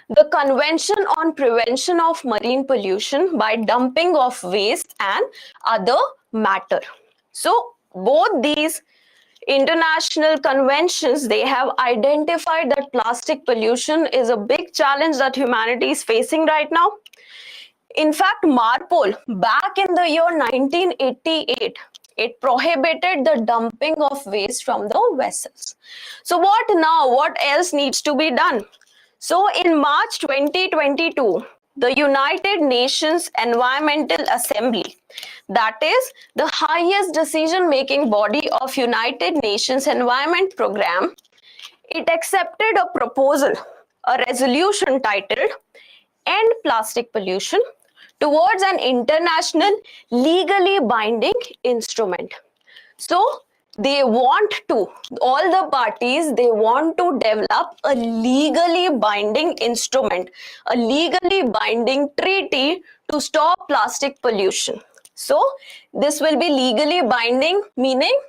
the Convention on Prevention of Marine Pollution by Dumping of Waste and Other Matter. So both these international conventions, they have identified that plastic pollution is a big challenge that humanity is facing right now. In fact, MARPOL, back in the year 1988, it prohibited the dumping of waste from the vessels. So what now? What else needs to be done? So in March 2022, the United Nations Environmental Assembly, that is the highest decision-making body of United Nations Environment Program, it accepted a proposal, a resolution titled End Plastic Pollution towards an international legally binding instrument. So they want to, all the parties, they want to develop a legally binding instrument, a legally binding treaty to stop plastic pollution. So this will be legally binding, meaning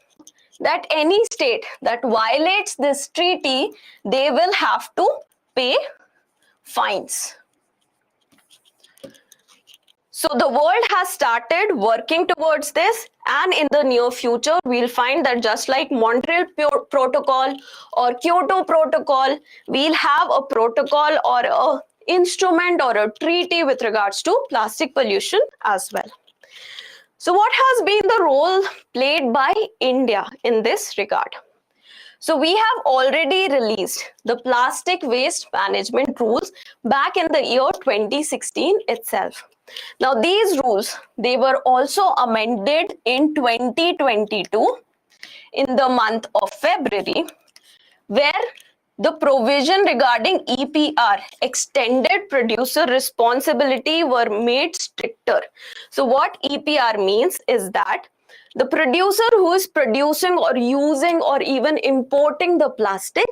that any state that violates this treaty, they will have to pay fines. So the world has started working towards this, and in the near future, we'll find that just like Montreal Protocol or Kyoto Protocol, we'll have a protocol or a instrument or a treaty with regards to plastic pollution as well. So what has been the role played by India in this regard? So we have already released the plastic waste management rules back in the year 2016 itself. Now these rules, they were also amended in 2022 in the month of February, where the provision regarding EPR, extended producer responsibility, were made stricter. So what EPR means is that the producer who is producing or using or even importing the plastic,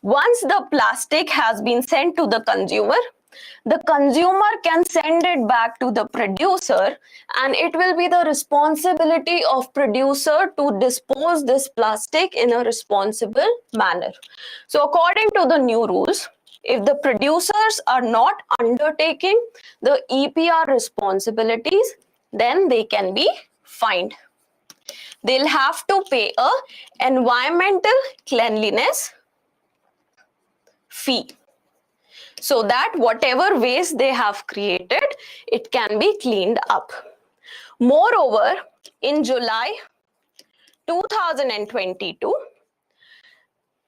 once the plastic has been sent to the consumer can send it back to the producer, and it will be the responsibility of producer to dispose this plastic in a responsible manner. So according to the new rules, if the producers are not undertaking the EPR responsibilities, then they can be fined. They'll have to pay a environmental cleanliness fee, so that whatever waste they have created, it can be cleaned up. Moreover, in July 2022,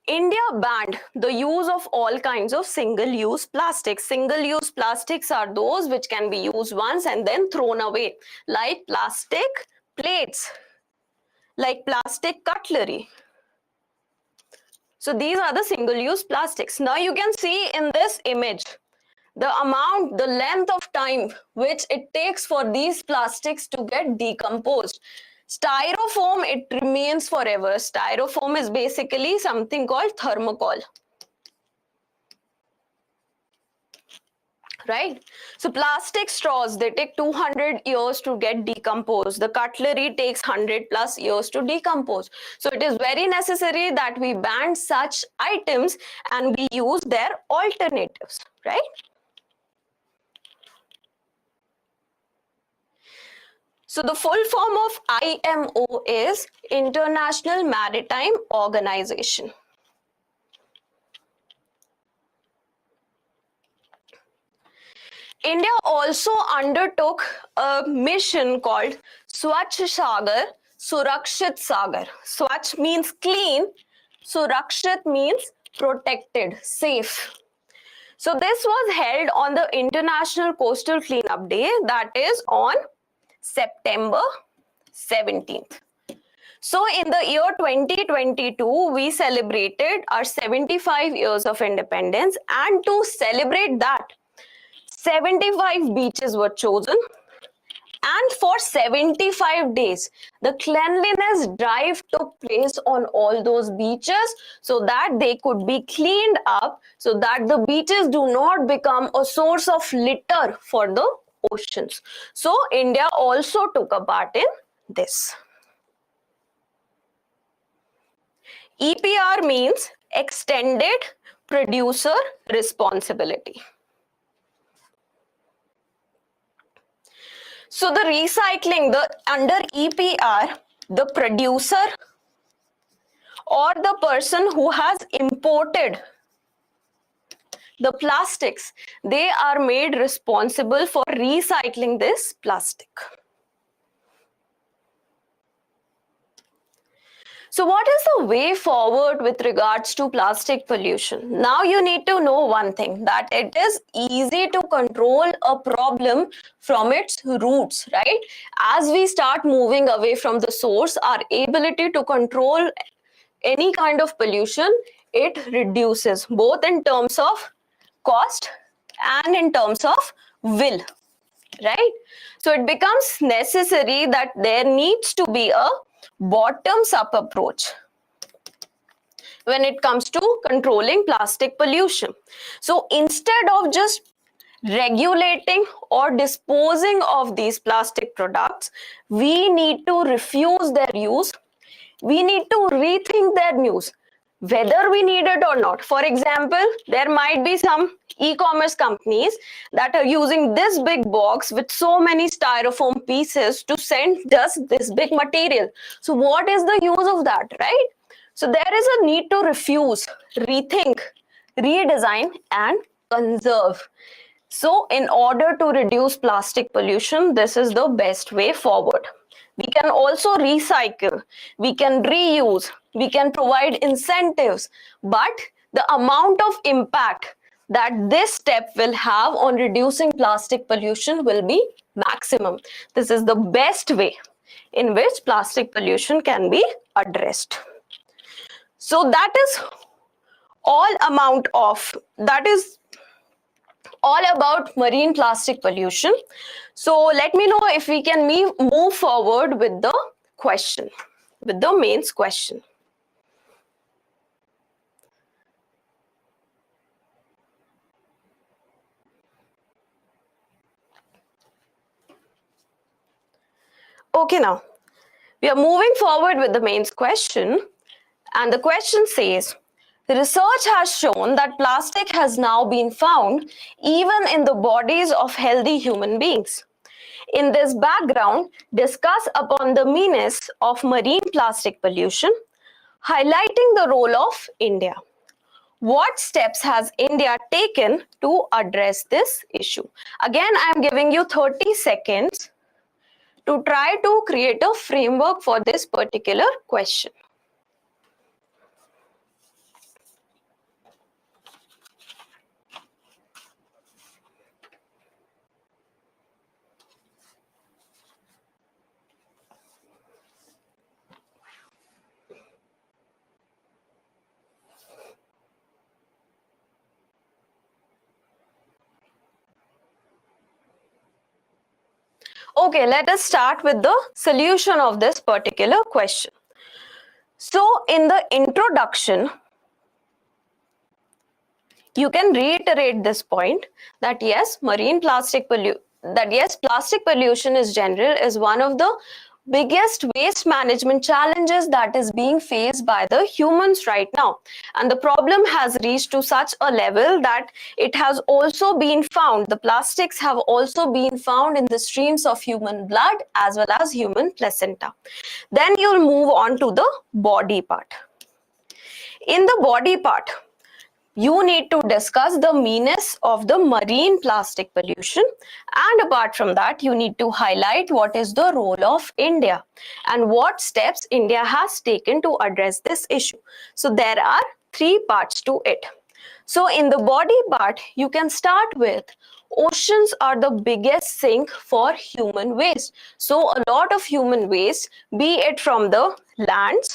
India banned the use of all kinds of single-use plastics. Single-use plastics are those which can be used once and then thrown away, like plastic plates, like plastic cutlery. So these are the single-use plastics. Now you can see in this image the amount, the length of time which it takes for these plastics to get decomposed. Styrofoam, it remains forever. Styrofoam is basically something called thermocol. Right? So plastic straws, they take 200 years to get decomposed. The cutlery takes 100 plus years to decompose. So it is very necessary that we ban such items and we use their alternatives, right? So the full form of IMO is International Maritime Organization. India also undertook a mission called Swachh Sagar, Surakshit Sagar. Swachh means clean, Surakshit means protected, safe. So this was held on the International Coastal Cleanup Day, that is on September 17th. So in the year 2022, we celebrated our 75 years of independence, and to celebrate that, 75 beaches were chosen, and for 75 days, the cleanliness drive took place on all those beaches so that they could be cleaned up, so that the beaches do not become a source of litter for the oceans. So India also took a part in this. EPR means Extended Producer Responsibility. So the recycling, under EPR, the producer or the person who has imported the plastics, they are made responsible for recycling this plastic. So what is the way forward with regards to plastic pollution? Now you need to know one thing, that it is easy to control a problem from its roots, right? As we start moving away from the source, our ability to control any kind of pollution, it reduces both in terms of cost and in terms of will, right? So it becomes necessary that there needs to be a bottoms up approach when it comes to controlling plastic pollution. So instead of just regulating or disposing of these plastic products, we need to refuse their use. We need to rethink their use, whether we need it or not. For example, there might be some e-commerce companies that are using this big box with so many styrofoam pieces to send just this big material. So what is the use of that, right? So there is a need to refuse, rethink, redesign, and conserve. So in order to reduce plastic pollution, this is the best way forward. We can also recycle, we can reuse, we can provide incentives, but the amount of impact that this step will have on reducing plastic pollution will be maximum. This is the best way in which plastic pollution can be addressed. So that is all about marine plastic pollution. So let me know if we can move forward with the question, with the mains question. Okay, now we are moving forward with the mains question, and the question says, research has shown that plastic has now been found even in the bodies of healthy human beings. In this background, discuss upon the menace of marine plastic pollution, highlighting the role of India. What steps has India taken to address this issue? Again, I am giving you 30 seconds to try to create a framework for this particular question. Okay, let us start with the solution of this particular question. So in the introduction, you can reiterate this point that yes, plastic pollution is one of the biggest waste management challenges that is being faced by the humans right now. And the problem has reached to such a level that it has also been found, the plastics have also been found in the streams of human blood as well as human placenta. Then you'll move on to the body part. In the body part, you need to discuss the menace of the marine plastic pollution, and apart from that, you need to highlight what is the role of India and what steps India has taken to address this issue. So there are 3 parts to it. So in the body part, you can start with oceans are the biggest sink for human waste. So a lot of human waste, be it from the land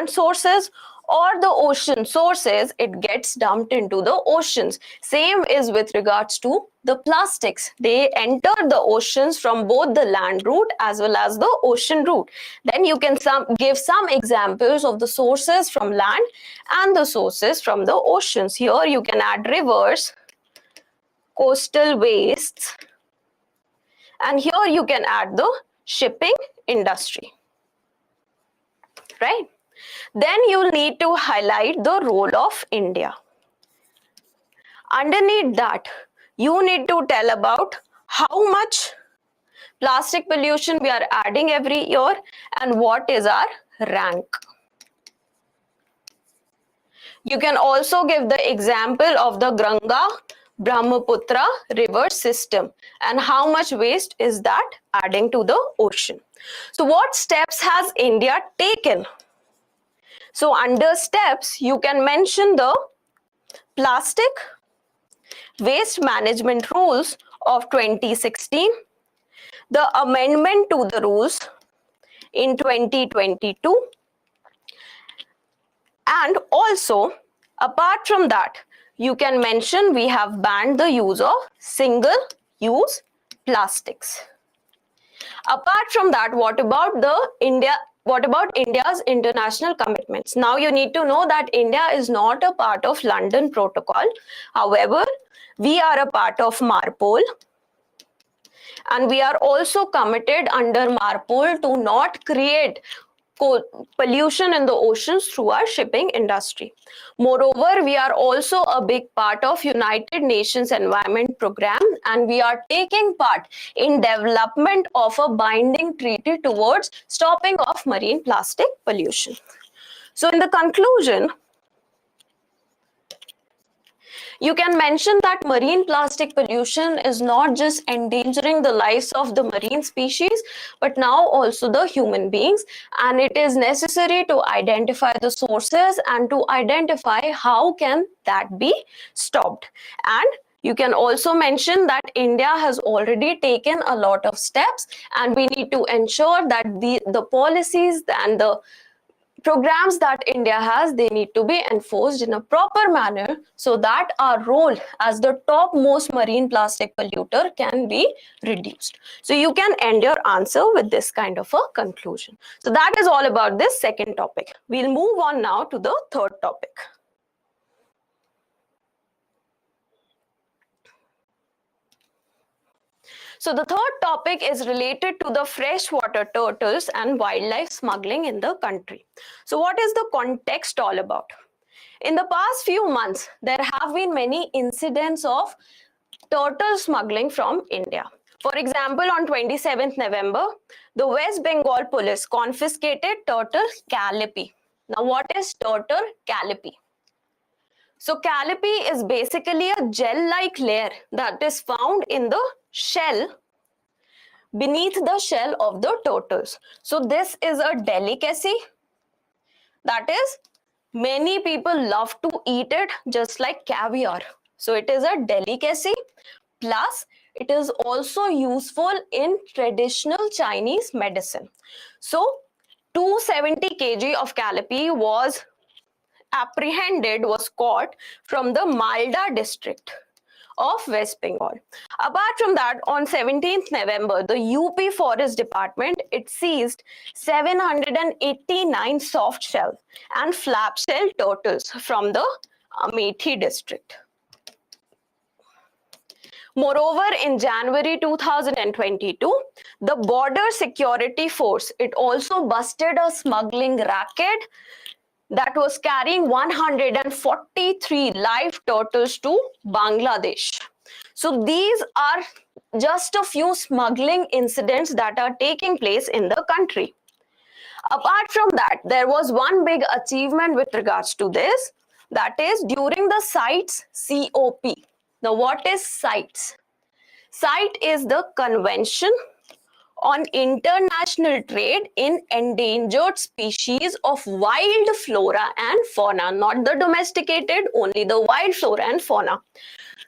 sources or the ocean sources, it gets dumped into the oceans. Same is with regards to the plastics. They enter the oceans from both the land route as well as the ocean route. Then you can give some examples of the sources from land and the sources from the oceans. Here you can add rivers, coastal wastes, and here you can add the shipping industry, right? Then you'll need to highlight the role of India. Underneath that, you need to tell about how much plastic pollution we are adding every year and what is our rank. You can also give the example of the Ganga Brahmaputra river system and how much waste is that adding to the ocean. So what steps has India taken? So under steps, you can mention the plastic waste management rules of 2016, the amendment to the rules in 2022, and also apart from that, you can mention we have banned the use of single-use plastics. Apart from that, what about India's international commitments? Now you need to know that India is not a part of London Protocol. However, we are a part of MARPOL, and we are also committed under MARPOL to not create pollution in the oceans through our shipping industry. Moreover, we are also a big part of United Nations Environment Program, and we are taking part in development of a binding treaty towards stopping of marine plastic pollution. So in the conclusion, you can mention that marine plastic pollution is not just endangering the lives of the marine species, but now also the human beings. And it is necessary to identify the sources and to identify how can that be stopped. And you can also mention that India has already taken a lot of steps, and we need to ensure that the policies and the programs that India has, they need to be enforced in a proper manner so that our role as the topmost marine plastic polluter can be reduced. So you can end your answer with this kind of a conclusion. So that is all about this second topic. We'll move on now to the third topic. So the third topic is related to the freshwater turtles and wildlife smuggling in the country. So what is the context all about? In the past few months, there have been many incidents of turtle smuggling from India. For example, on 27th November, the West Bengal police confiscated turtle callipee. Now, what is turtle callipee? So callipee is basically a gel-like layer that is found in the shell, beneath the shell of the turtles. So this is a delicacy. That is, many people love to eat it just like caviar. So it is a delicacy, plus it is also useful in traditional Chinese medicine. So 270 kg of callipee was caught from the Malda district of West Bengal. Apart from that, on 17th November, the UP Forest Department, it seized 789 soft shell and flap shell turtles from the Amethi district. Moreover, in January 2022, the Border Security Force, it also busted a smuggling racket that was carrying 143 live turtles to Bangladesh. So these are just a few smuggling incidents that are taking place in the country. Apart from that, there was one big achievement with regards to this, that is during the CITES COP. Now what is CITES? CITES is the Convention on International Trade in Endangered Species of Wild Flora and Fauna, not the domesticated, only the wild flora and fauna.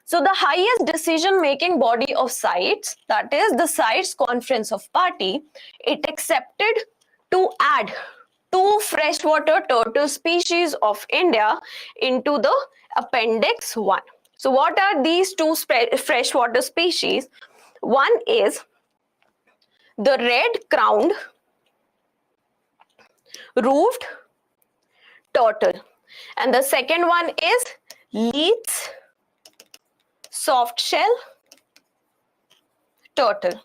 So the highest decision-making body of CITES, that is the CITES Conference of Party, it accepted to add 2 freshwater turtle species of India into the Appendix 1. So what are these 2 freshwater species? One is the red-crowned roofed turtle, and the second one is Leith's soft shell turtle.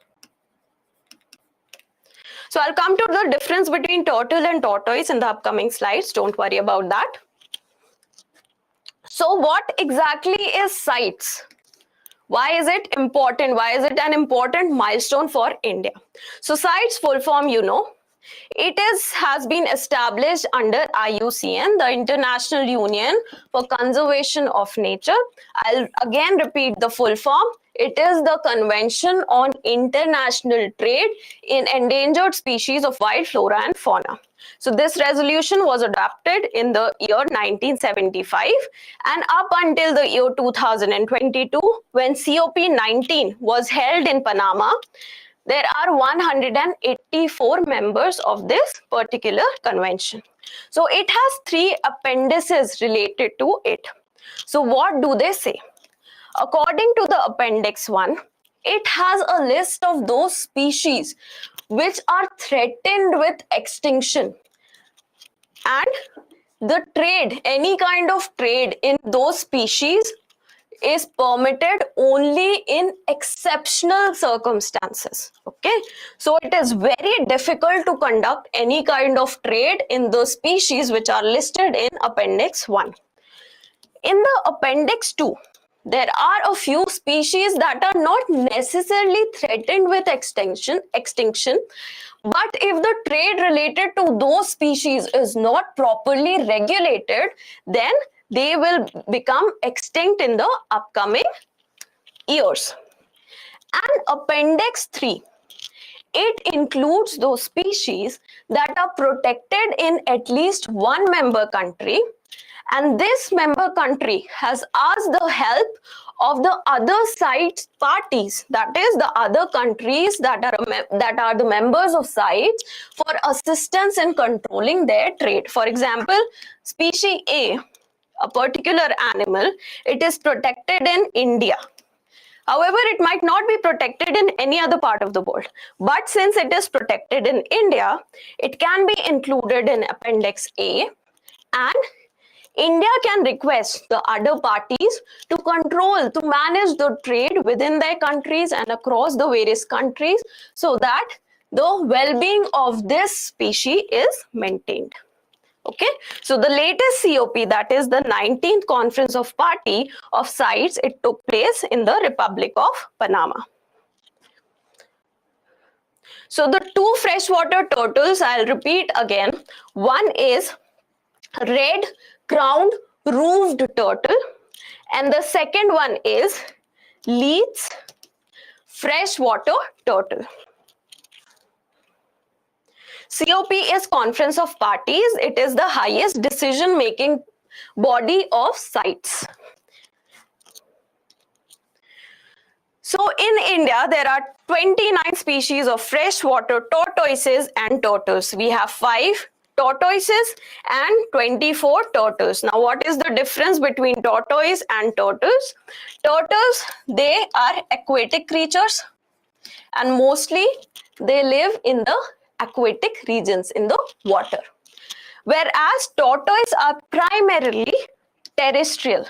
So I'll come to the difference between turtle and tortoise in the upcoming slides. Don't worry about that. So what exactly is CITES? Why is it important? Why is it an important milestone for India? So CITES full form, you know, Has been established under IUCN, the International Union for Conservation of Nature. I'll again repeat the full form. It is the Convention on International Trade in Endangered Species of Wild Flora and Fauna. So this resolution was adopted in the year 1975, and up until the year 2022, when COP19 was held in Panama, there are 184 members of this particular convention. So it has 3 appendices related to it. So what do they say? According to the Appendix 1, it has a list of those species which are threatened with extinction. And the trade, any kind of trade in those species is permitted only in exceptional circumstances. Okay, so it is very difficult to conduct any kind of trade in those species which are listed in Appendix 1. In the Appendix 2, there are a few species that are not necessarily threatened with extinction, but if the trade related to those species is not properly regulated, then they will become extinct in the upcoming years. And Appendix 3, it includes those species that are protected in at least one member country, and this member country has asked the help of the other CITES parties, that is the other countries that are the members of CITES, for assistance in controlling their trade. For example, species A particular animal, it is protected in India. However, it might not be protected in any other part of the world. But since it is protected in India, it can be included in Appendix A, and India can request the other parties to manage the trade within their countries and across the various countries so that the well-being of this species is maintained. Okay, so the latest COP, that is the 19th Conference of Party of CITES, it took place in the Republic of Panama. So the 2 freshwater turtles, I'll repeat again. One is red crowned roofed turtle, and the second one is Leith's freshwater turtle. COP is Conference of Parties. It is the highest decision-making body of CITES. So in India, there are 29 species of freshwater tortoises and turtles. We have 5 tortoises and 24 turtles. Now, what is the difference between tortoise and turtles? Turtles, they are aquatic creatures, and mostly they live in the aquatic regions, in the water. Whereas tortoise are primarily terrestrial.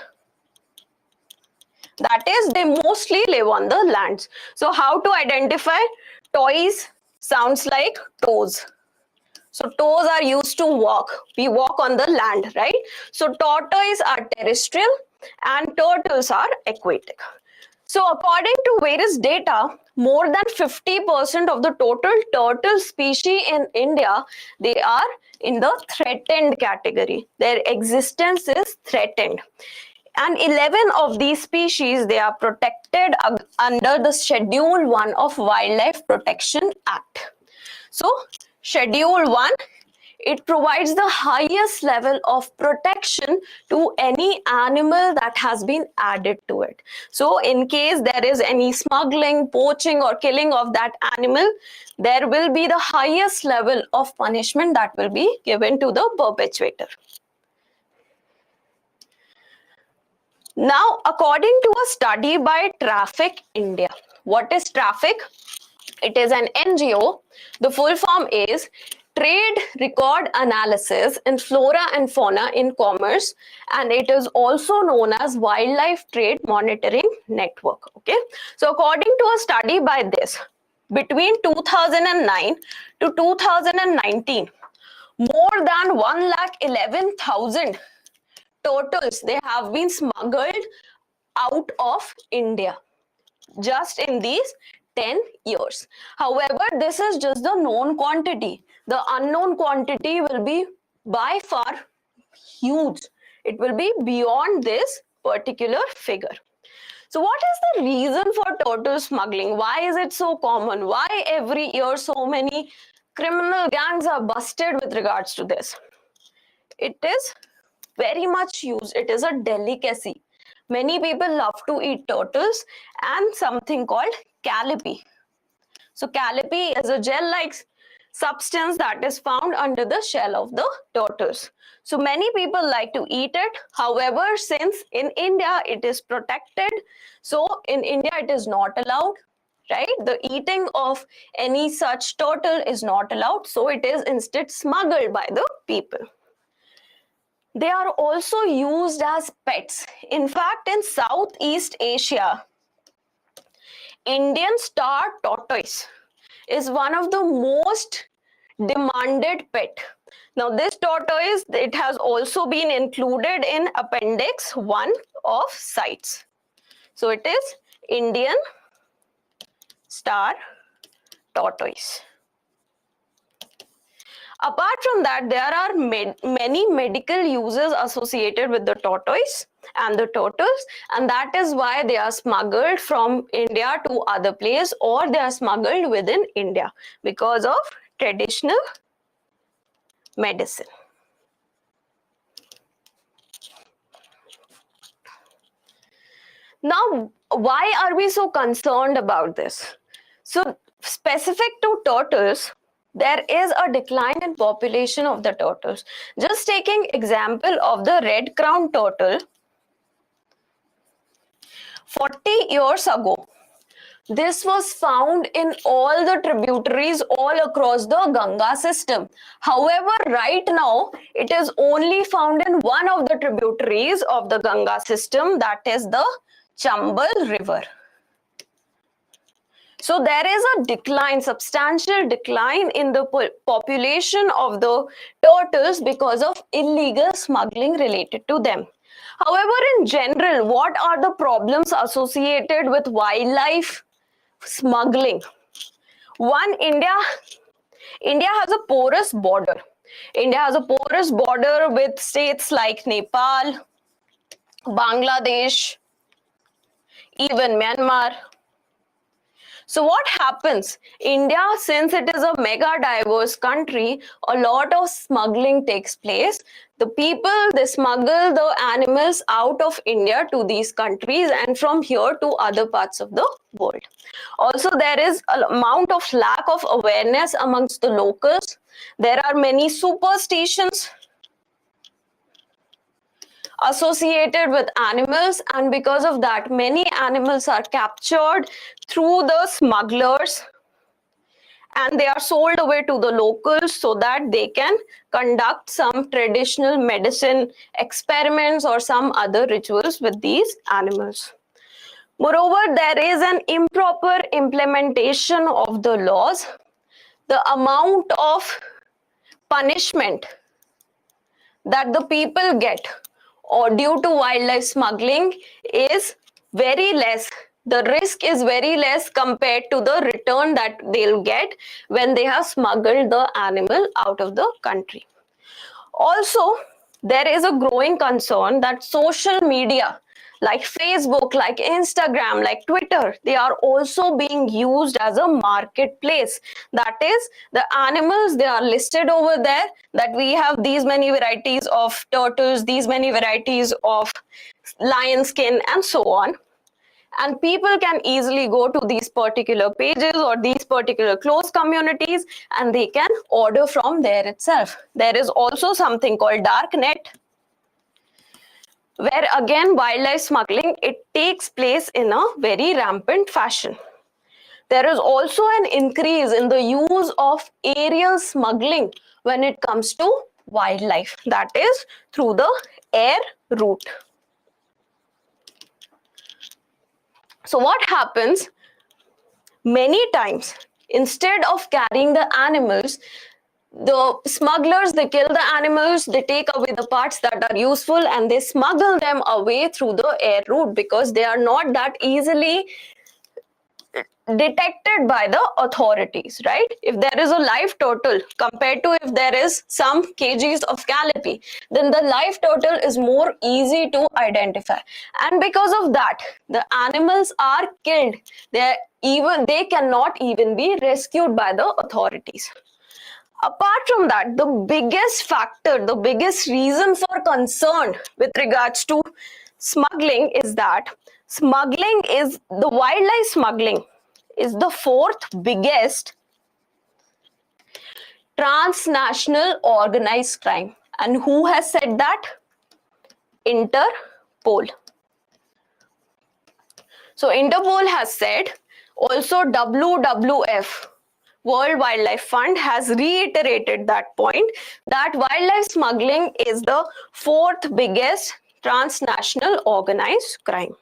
That is, they mostly live on the lands. So how to identify? Toys sounds like toes. So toes are used to walk. We walk on the land, right? So tortoise are terrestrial and turtles are aquatic. So according to various data, more than 50% of the total turtle species in India, they are in the threatened category. Their existence is threatened. And 11 of these species, they are protected under the Schedule 1 of Wildlife Protection Act. So Schedule 1, it provides the highest level of protection to any animal that has been added to it. So in case there is any smuggling, poaching or killing of that animal, there will be the highest level of punishment that will be given to the perpetrator. Now, according to a study by Traffic India, what is Traffic? It is an NGO. The full form is Trade Record Analysis in Flora and Fauna in Commerce, and it is also known as Wildlife Trade Monitoring Network. Okay, so according to a study by this, between 2009 to 2019, more than 111,000 turtles, they have been smuggled out of India just in these 10 years. However, this is just the known quantity. the unknown quantity will be by far huge. It will be beyond this particular figure. So what is the reason for turtle smuggling? Why is it so common? Why every year so many criminal gangs are busted with regards to this? It is very much used. It is a delicacy. Many people love to eat turtles and something called callipee. So callipee is a gel-like substance that is found under the shell of the turtles. So many people like to eat it. However, since in India it is protected, so in India it is not allowed, right? The eating of any such turtle is not allowed. So it is instead smuggled by the people. They are also used as pets. In fact, in Southeast Asia, Indian star tortoise is one of the most demanded pet. Now this tortoise, it has also been included in Appendix 1 of CITES. So it is Indian star tortoise. Apart from that, there are many medical uses associated with the tortoise and the turtles, and that is why they are smuggled from India to other place, or they are smuggled within India because of traditional medicine. Now, why are we so concerned about this? So, specific to turtles, there is a decline in population of the turtles. Just taking example of the red-crowned turtle, 40 years ago, this was found in all the tributaries all across the Ganga system. However, right now, it is only found in one of the tributaries of the Ganga system, that is the Chambal River. So there is a decline, substantial decline in the population of the turtles because of illegal smuggling related to them. However, in general, what are the problems associated with wildlife smuggling? One, India has a porous border. India has a porous border with states like Nepal, Bangladesh, even Myanmar. So what happens? India, since it is a mega diverse country, a lot of smuggling takes place. The people, they smuggle the animals out of India to these countries and from here to other parts of the world. Also, there is an amount of lack of awareness amongst the locals. There are many superstitions associated with animals, and because of that, many animals are captured through the smugglers and they are sold away to the locals so that they can conduct some traditional medicine experiments or some other rituals with these animals. Moreover, there is an improper implementation of the laws. The amount of punishment that the people get or due to wildlife smuggling is very less. The risk is very less compared to the return that they'll get when they have smuggled the animal out of the country. Also, there is a growing concern that social media like Facebook, like Instagram, like Twitter, they are also being used as a marketplace. That is, the animals, they are listed over there, that we have these many varieties of turtles, these many varieties of lion skin, and so on. And people can easily go to these particular pages or these particular closed communities and they can order from there itself. There is also something called dark net, where again wildlife smuggling, it takes place in a very rampant fashion. There is also an increase in the use of aerial smuggling when it comes to wildlife, that is through the air route. So what happens? Many times, instead of carrying the animals, the smugglers, they kill the animals, they take away the parts that are useful and they smuggle them away through the air route because they are not that easily detected by the authorities, right? If there is a live turtle compared to if there is some kgs of callipee, then the live turtle is more easy to identify. And because of that, the animals are killed. They cannot even be rescued by the authorities. Apart from that, the biggest factor, the biggest reason for concern with regards to smuggling is that the wildlife smuggling is the fourth biggest transnational organized crime. And who has said that? Interpol. So Interpol has said, also WWF, World Wildlife Fund, has reiterated that point, that wildlife smuggling is the fourth biggest transnational organized crime.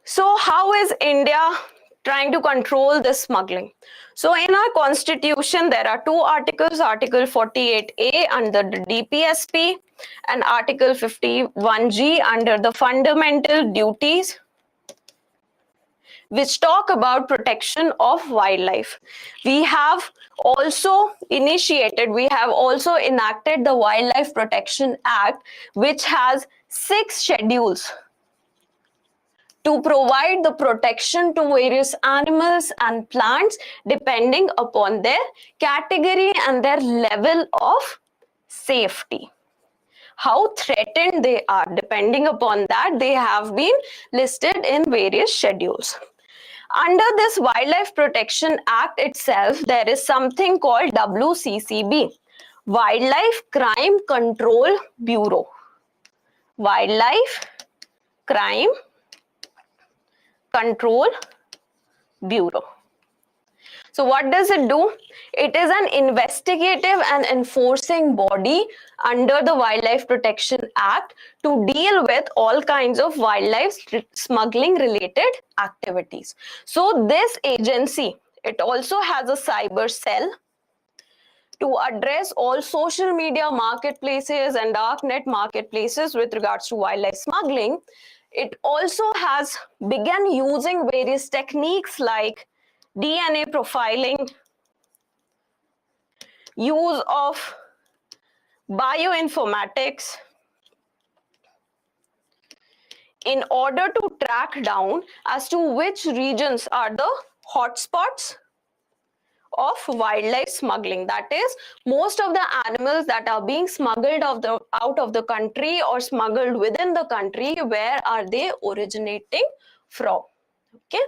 So how is India trying to control this smuggling? So in our constitution, there are two articles, Article 48A under the DPSP and Article 51G under the fundamental duties, which talk about protection of wildlife. We have also enacted the Wildlife Protection Act, which has 6 schedules to provide the protection to various animals and plants depending upon their category and their level of safety. How threatened they are, depending upon that, they have been listed in various schedules. Under this Wildlife Protection Act itself, there is something called WCCB, Wildlife Crime Control Bureau. Wildlife Crime Control Bureau. So what does it do? It is an investigative and enforcing body under the Wildlife Protection Act to deal with all kinds of wildlife smuggling related activities. So this agency, it also has a cyber cell to address all social media marketplaces and darknet marketplaces with regards to wildlife smuggling. It also has begun using various techniques like DNA profiling, use of bioinformatics in order to track down as to which regions are the hotspots of wildlife smuggling. That is, most of the animals that are being smuggled out of the country or smuggled within the country, where are they originating from? Okay.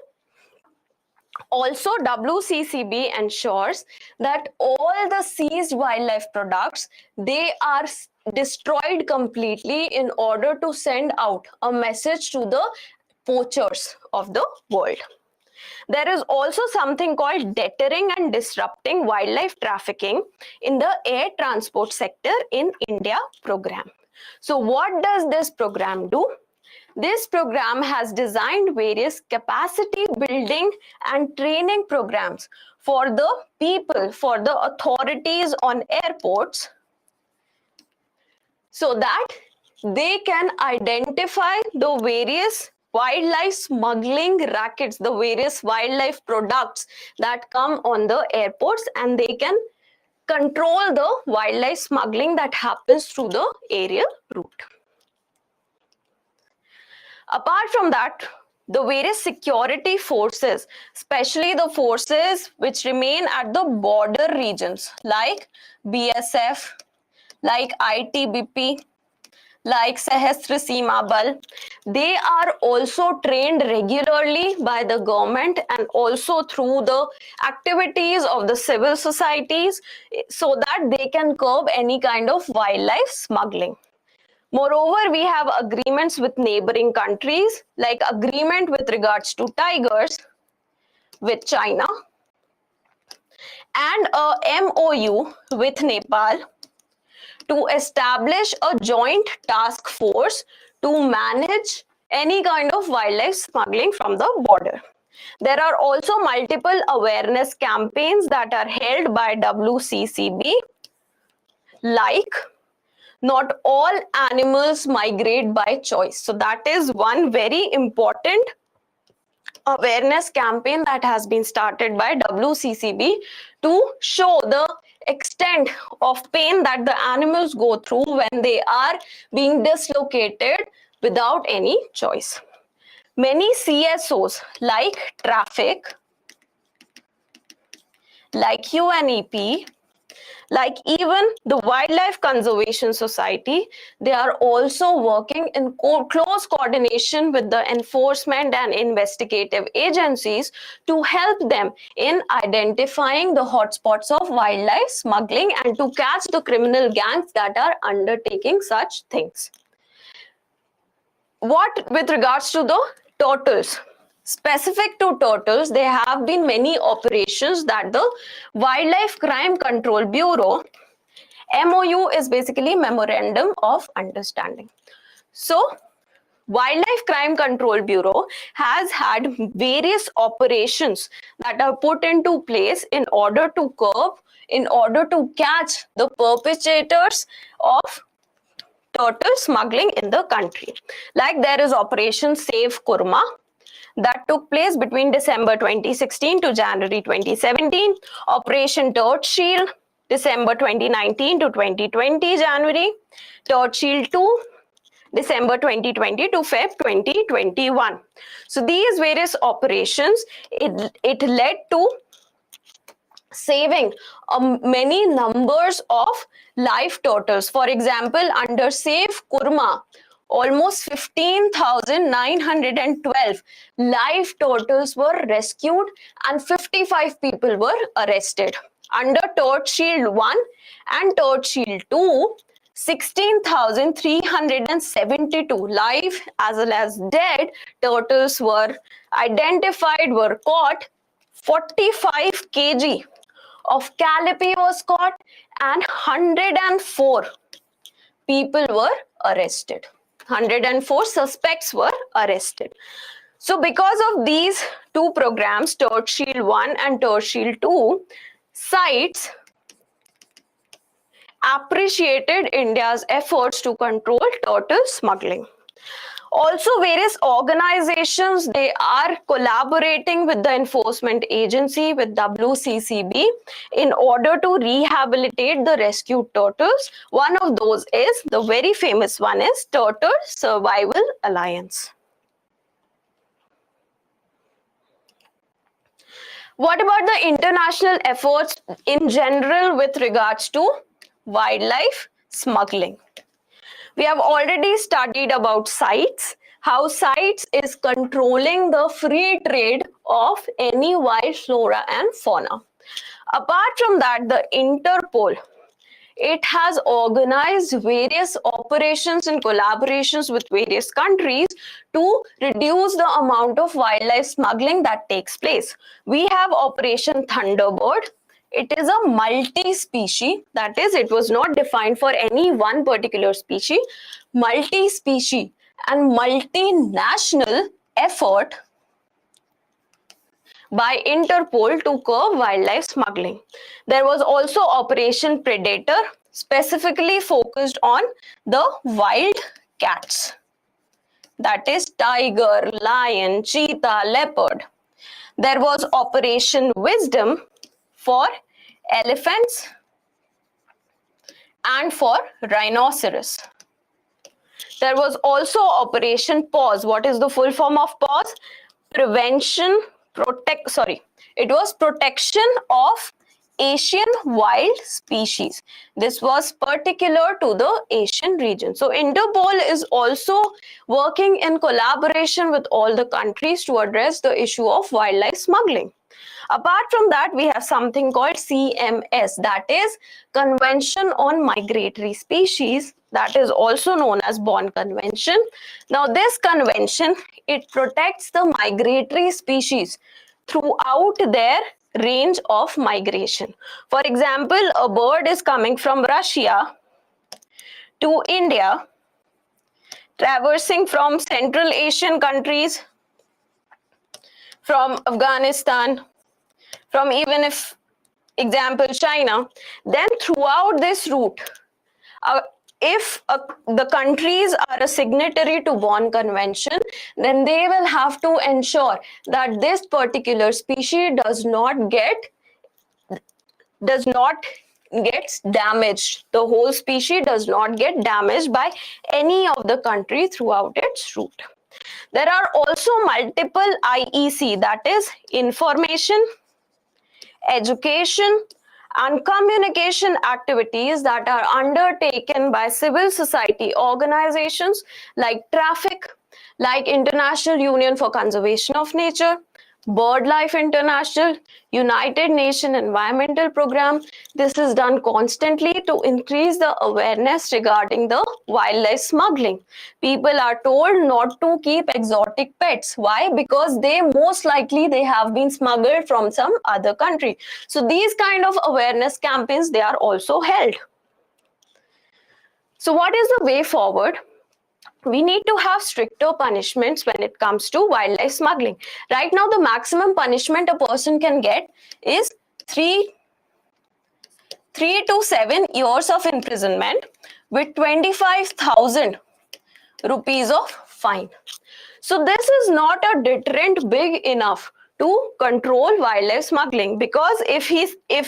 Also, WCCB ensures that all the seized wildlife products, they are destroyed completely in order to send out a message to the poachers of the world. There is also something called deterring and disrupting wildlife trafficking in the air transport sector in India program. So what does this program do? This program has designed various capacity building and training programs for the people, for the authorities on airports, so that they can identify the various wildlife smuggling rackets, the various wildlife products that come on the airports, and they can control the wildlife smuggling that happens through the aerial route. Apart from that, the various security forces, especially the forces which remain at the border regions like BSF, like ITBP, like Sahastra Seema Bal, they are also trained regularly by the government and also through the activities of the civil societies, so that they can curb any kind of wildlife smuggling. Moreover, we have agreements with neighboring countries, like agreement with regards to tigers with China and a MOU with Nepal to establish a joint task force to manage any kind of wildlife smuggling from the border. There are also multiple awareness campaigns that are held by WCCB, like Not all animals migrate by choice. So that is one very important awareness campaign that has been started by WCCB to show the extent of pain that the animals go through when they are being dislocated without any choice. Many CSOs like traffic, like UNEP, like even the Wildlife Conservation Society, they are also working in close coordination with the enforcement and investigative agencies to help them in identifying the hotspots of wildlife smuggling and to catch the criminal gangs that are undertaking such things. What with regards to the turtles? Specific to turtles, there have been many operations that the Wildlife Crime Control Bureau, MOU is basically Memorandum of Understanding. So, Wildlife Crime Control Bureau has had various operations that are put into place in order to curb, in order to catch the perpetrators of turtle smuggling in the country. Like there is Operation Save Kurma, that took place between December 2016 to January 2017. Operation Turtle Shield, December 2019 to 2020 January. Turtle Shield 2, December 2020 to Feb 2021. So these various operations, it led to saving many numbers of live turtles. For example, under Save Kurma, almost 15,912 live turtles were rescued and 55 people were arrested. Under Turtle Shield 1 and Turtle Shield 2, 16,372 live as well as dead turtles were identified, were caught. 45 kg of callipee was caught and 104 people were arrested. 104 suspects were arrested. So because of these two programs, Turtle Shield 1 and Turtle Shield 2, CITES appreciated India's efforts to control turtle smuggling. Also, various organizations, they are collaborating with the enforcement agency, with WCCB, in order to rehabilitate the rescued turtles. One of those is, the very famous one is Turtle Survival Alliance. What about the international efforts in general with regards to wildlife smuggling? We have already studied about CITES, how CITES is controlling the free trade of any wild flora and fauna. Apart from that, the Interpol, it has organized various operations and collaborations with various countries to reduce the amount of wildlife smuggling that takes place. We have Operation Thunderbird. It is a multi-species, that is, it was not defined for any one particular species, multi-species and multinational effort by Interpol to curb wildlife smuggling. There was also Operation Predator, specifically focused on the wild cats. That is tiger, lion, cheetah, leopard. There was Operation Wisdom for elephants and for rhinoceros. There was also Operation Pause. What is the full form of Pause? It was protection of Asian wild species. This was particular to the Asian region. So Interpol is also working in collaboration with all the countries to address the issue of wildlife smuggling. Apart from that, we have something called CMS, that is Convention on Migratory Species, that is also known as Bonn Convention. Now this convention, it protects the migratory species throughout their range of migration. For example, a bird is coming from Russia to India, traversing from Central Asian countries, from Afghanistan, from even if example China, then throughout this route the countries are a signatory to Bonn Convention, then they will have to ensure that this particular species does not get damaged. The whole species does not get damaged by any of the country throughout its route. There are also multiple IEC, that is information, education, and communication activities that are undertaken by civil society organizations like TRAFFIC, like International Union for Conservation of Nature, BirdLife International, United Nations Environmental Program. This is done constantly to increase the awareness regarding the wildlife smuggling. People are told not to keep exotic pets. Why? Because they most likely they have been smuggled from some other country. So these kind of awareness campaigns, they are also held. So what is the way forward? We need to have stricter punishments when it comes to wildlife smuggling. Right now, the maximum punishment a person can get is 3 to 7 years of imprisonment with 25,000 rupees of fine. So this is not a deterrent big enough to control wildlife smuggling, because if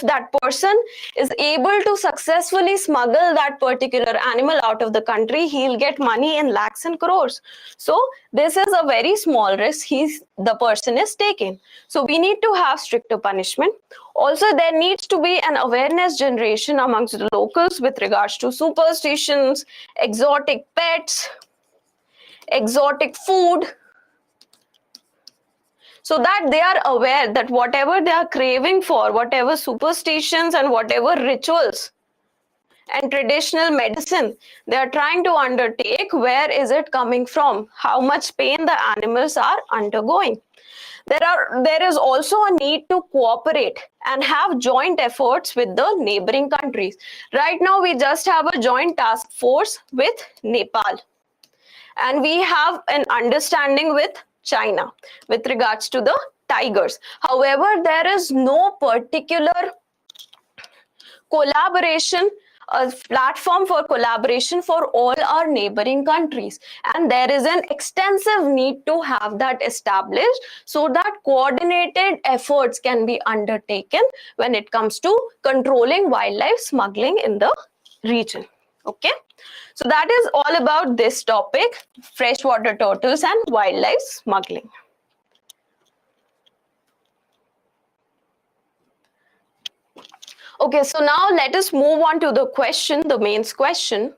that person is able to successfully smuggle that particular animal out of the country, he'll get money in lakhs and crores. So this is a very small risk the person is taking. So we need to have stricter punishment. Also, there needs to be an awareness generation amongst the locals with regards to superstitions, exotic pets, exotic food, so that they are aware that whatever they are craving for, whatever superstitions and whatever rituals and traditional medicine they are trying to undertake, where is it coming from? How much pain the animals are undergoing? There is also a need to cooperate and have joint efforts with the neighboring countries. Right now, we just have a joint task force with Nepal, and we have an understanding with China with regards to the tigers. However, there is no particular collaboration, a platform for collaboration for all our neighboring countries, and there is an extensive need to have that established so that coordinated efforts can be undertaken when it comes to controlling wildlife smuggling in the region. Okay, so that is all about this topic, freshwater turtles and wildlife smuggling. Okay, so now let us move on to the question, the mains question.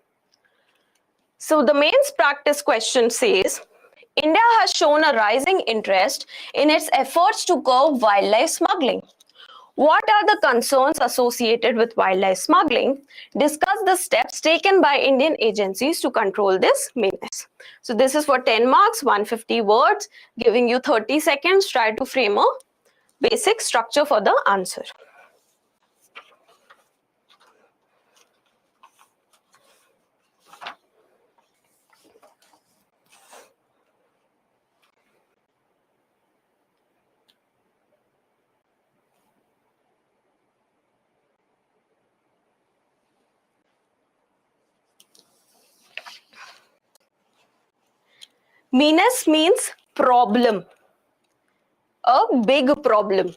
So the mains practice question says, India has shown a rising interest in its efforts to curb wildlife smuggling. What are the concerns associated with wildlife smuggling? Discuss the steps taken by Indian agencies to control this menace. So this is for 10 marks, 150 words, giving you 30 seconds. Try to frame a basic structure for the answer. Menace means problem, a big problem.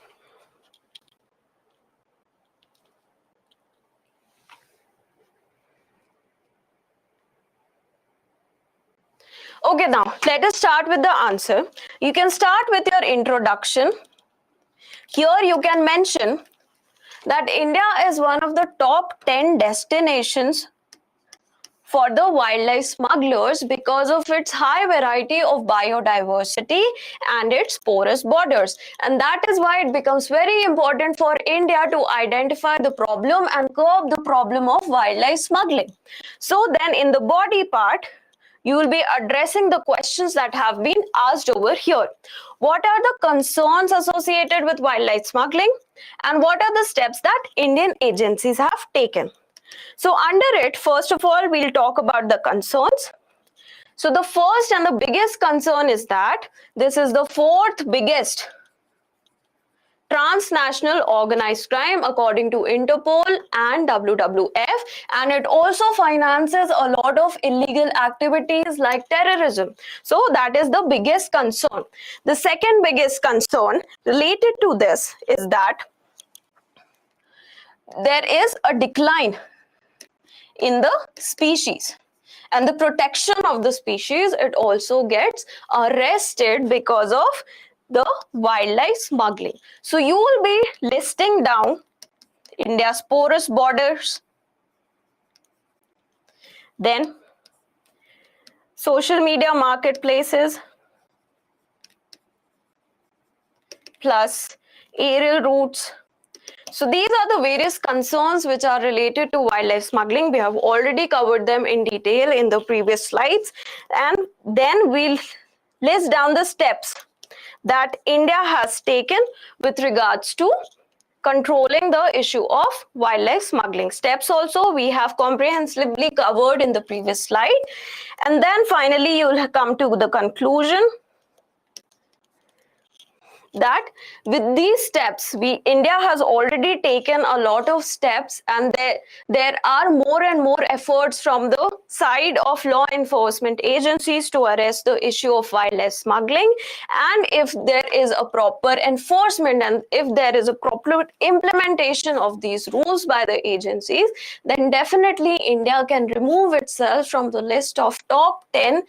Okay, now let us start with the answer. You can start with your introduction. Here you can mention that India is one of the top 10 destinations for the wildlife smugglers because of its high variety of biodiversity and its porous borders. And that is why it becomes very important for India to identify the problem and curb the problem of wildlife smuggling. So then in the body part, you will be addressing the questions that have been asked over here. What are the concerns associated with wildlife smuggling? And what are the steps that Indian agencies have taken? So under it, first of all, we'll talk about the concerns. So the first and the biggest concern is that this is the fourth biggest transnational organized crime according to Interpol and WWF, and it also finances a lot of illegal activities like terrorism. So that is the biggest concern. The second biggest concern related to this is that there is a decline in the species, and the protection of the species, it also gets arrested because of the wildlife smuggling. So you will be listing down India's porous borders, then social media marketplaces, plus aerial routes. So these are the various concerns which are related to wildlife smuggling. We have already covered them in detail in the previous slides, and then we'll list down the steps that India has taken with regards to controlling the issue of wildlife smuggling. Steps also we have comprehensively covered in the previous slide. And then finally you will come to the conclusion that with these steps, India has already taken a lot of steps, and there are more and more efforts from the side of law enforcement agencies to arrest the issue of wildlife smuggling. And if there is a proper enforcement and if there is a proper implementation of these rules by the agencies, then definitely India can remove itself from the list of top 10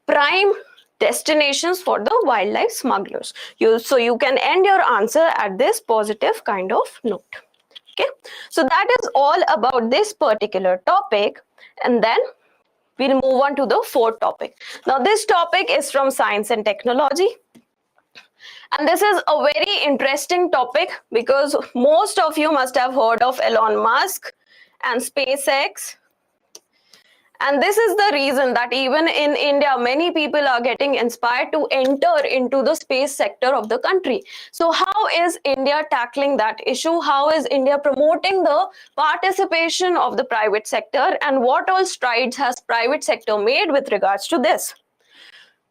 prime destinations for the wildlife smugglers. So you can end your answer at this positive kind of note. Okay, so that is all about this particular topic, and then we'll move on to the fourth topic. Now this topic is from science and technology, and this is a very interesting topic because most of you must have heard of Elon Musk and SpaceX. And this is the reason that even in India, many people are getting inspired to enter into the space sector of the country. So how is India tackling that issue? How is India promoting the participation of the private sector? And what all strides has private sector made with regards to this?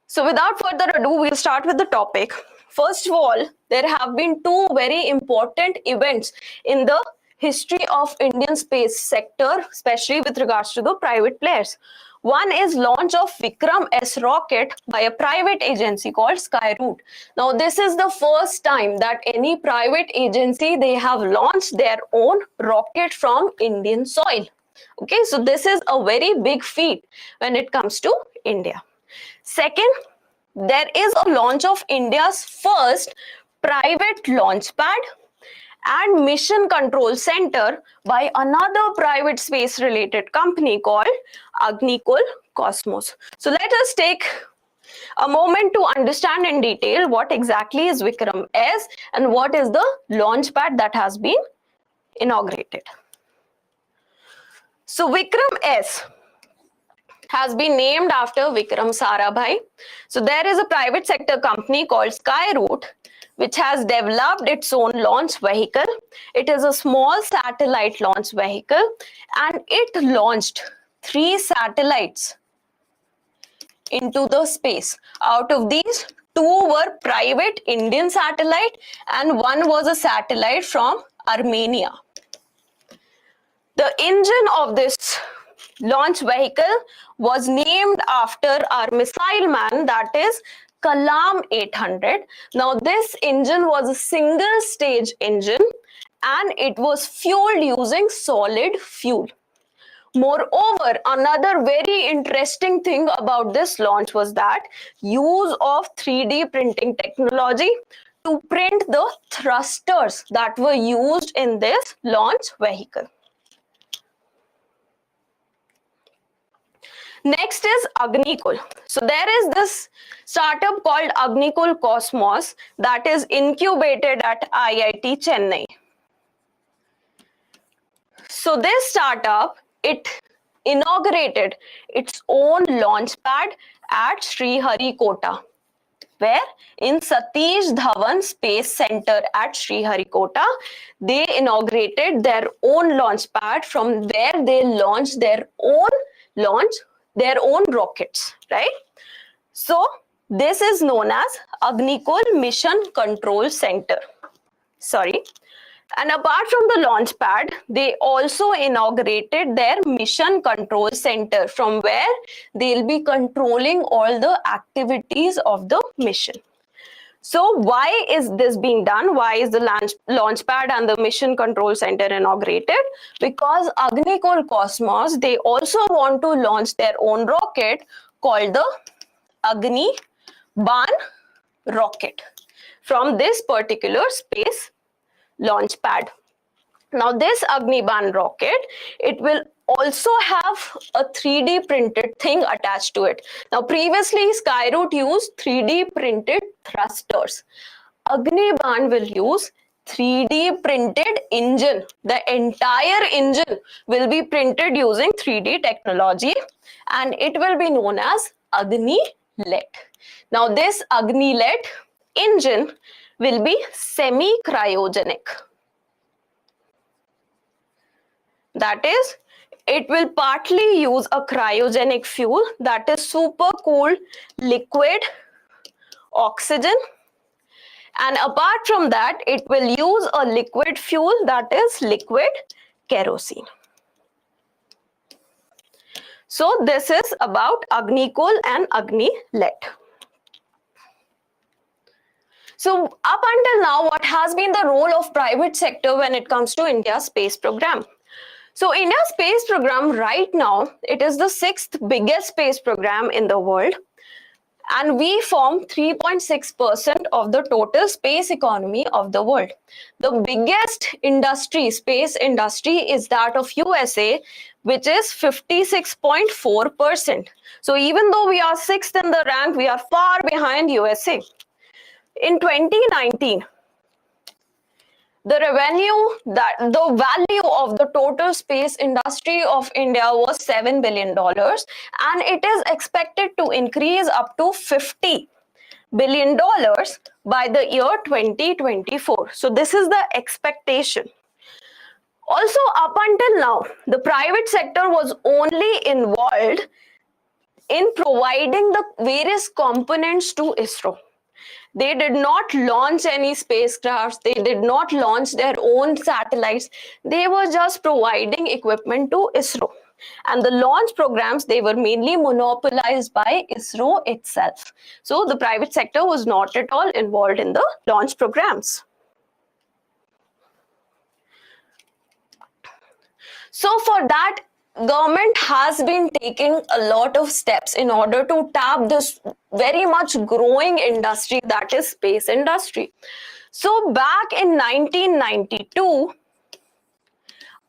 So without further ado, we'll start with the topic. First of all, there have been two very important events in the history of Indian space sector, especially with regards to the private players. One is launch of Vikram S rocket by a private agency called Skyroot. Now, this is the first time that any private agency, they have launched their own rocket from Indian soil. Okay, so this is a very big feat when it comes to India. Second, there is a launch of India's first private launch pad and mission control center by another private space related company called Agnikul Cosmos. So let us take a moment to understand in detail what exactly is Vikram S and what is the launch pad that has been inaugurated. So Vikram S has been named after Vikram Sarabhai. So there is a private sector company called Skyroot which has developed its own launch vehicle. It is a small satellite launch vehicle, and it launched 3 satellites into the space. Out of these, 2 were private Indian satellite and 1 was a satellite from Armenia. The engine of this launch vehicle was named after our missile man, that is Kalam 800. Now this engine was a single stage engine and it was fueled using solid fuel. Moreover, another very interesting thing about this launch was that use of 3D printing technology to print the thrusters that were used in this launch vehicle. Next is Agnikul. So there is this startup called Agnikul Cosmos that is incubated at IIT Chennai. So this startup, it inaugurated its own launch pad at Sriharikota, where in Satish Dhawan Space Center at Sriharikota, they inaugurated their own launch pad from where they launched their own rockets, right? So this is known as Agnikul Mission Control Center. Sorry. And apart from the launch pad, they also inaugurated their mission control center from where they'll be controlling all the activities of the mission. So why is this being done? Why is the launch pad and the mission control center inaugurated? Because Agnikul Cosmos, they also want to launch their own rocket called the Agni Ban rocket from this particular space launch pad. Now this Agniban rocket, it will also have a 3D printed thing attached to it. Now previously Skyroot used 3D printed thrusters. Agniban will use 3D printed engine. The entire engine will be printed using 3D technology and it will be known as Agni-Let. Now this Agni-Let engine will be semi-cryogenic. That is, it will partly use a cryogenic fuel, that is super cooled liquid oxygen, and apart from that it will use a liquid fuel, that is liquid kerosene. So this is about Agnikul and Agni-Let. So up until now, what has been the role of private sector when it comes to India's space program? So India's space program right now, it is the 6th biggest space program in the world. And we form 3.6% of the total space economy of the world. The biggest industry, space industry, is that of USA, which is 56.4%. So even though we are 6th in the rank, we are far behind USA. In 2019, the value of the total space industry of India was $7 billion, and it is expected to increase up to $50 billion by the year 2024. So this is the expectation. Also, up until now, the private sector was only involved in providing the various components to ISRO. They did not launch any spacecrafts. They did not launch their own satellites. They were just providing equipment to ISRO. And the launch programs, they were mainly monopolized by ISRO itself. So the private sector was not at all involved in the launch programs. So for that, government has been taking a lot of steps in order to tap this very much growing industry, that is space industry. So back in 1992,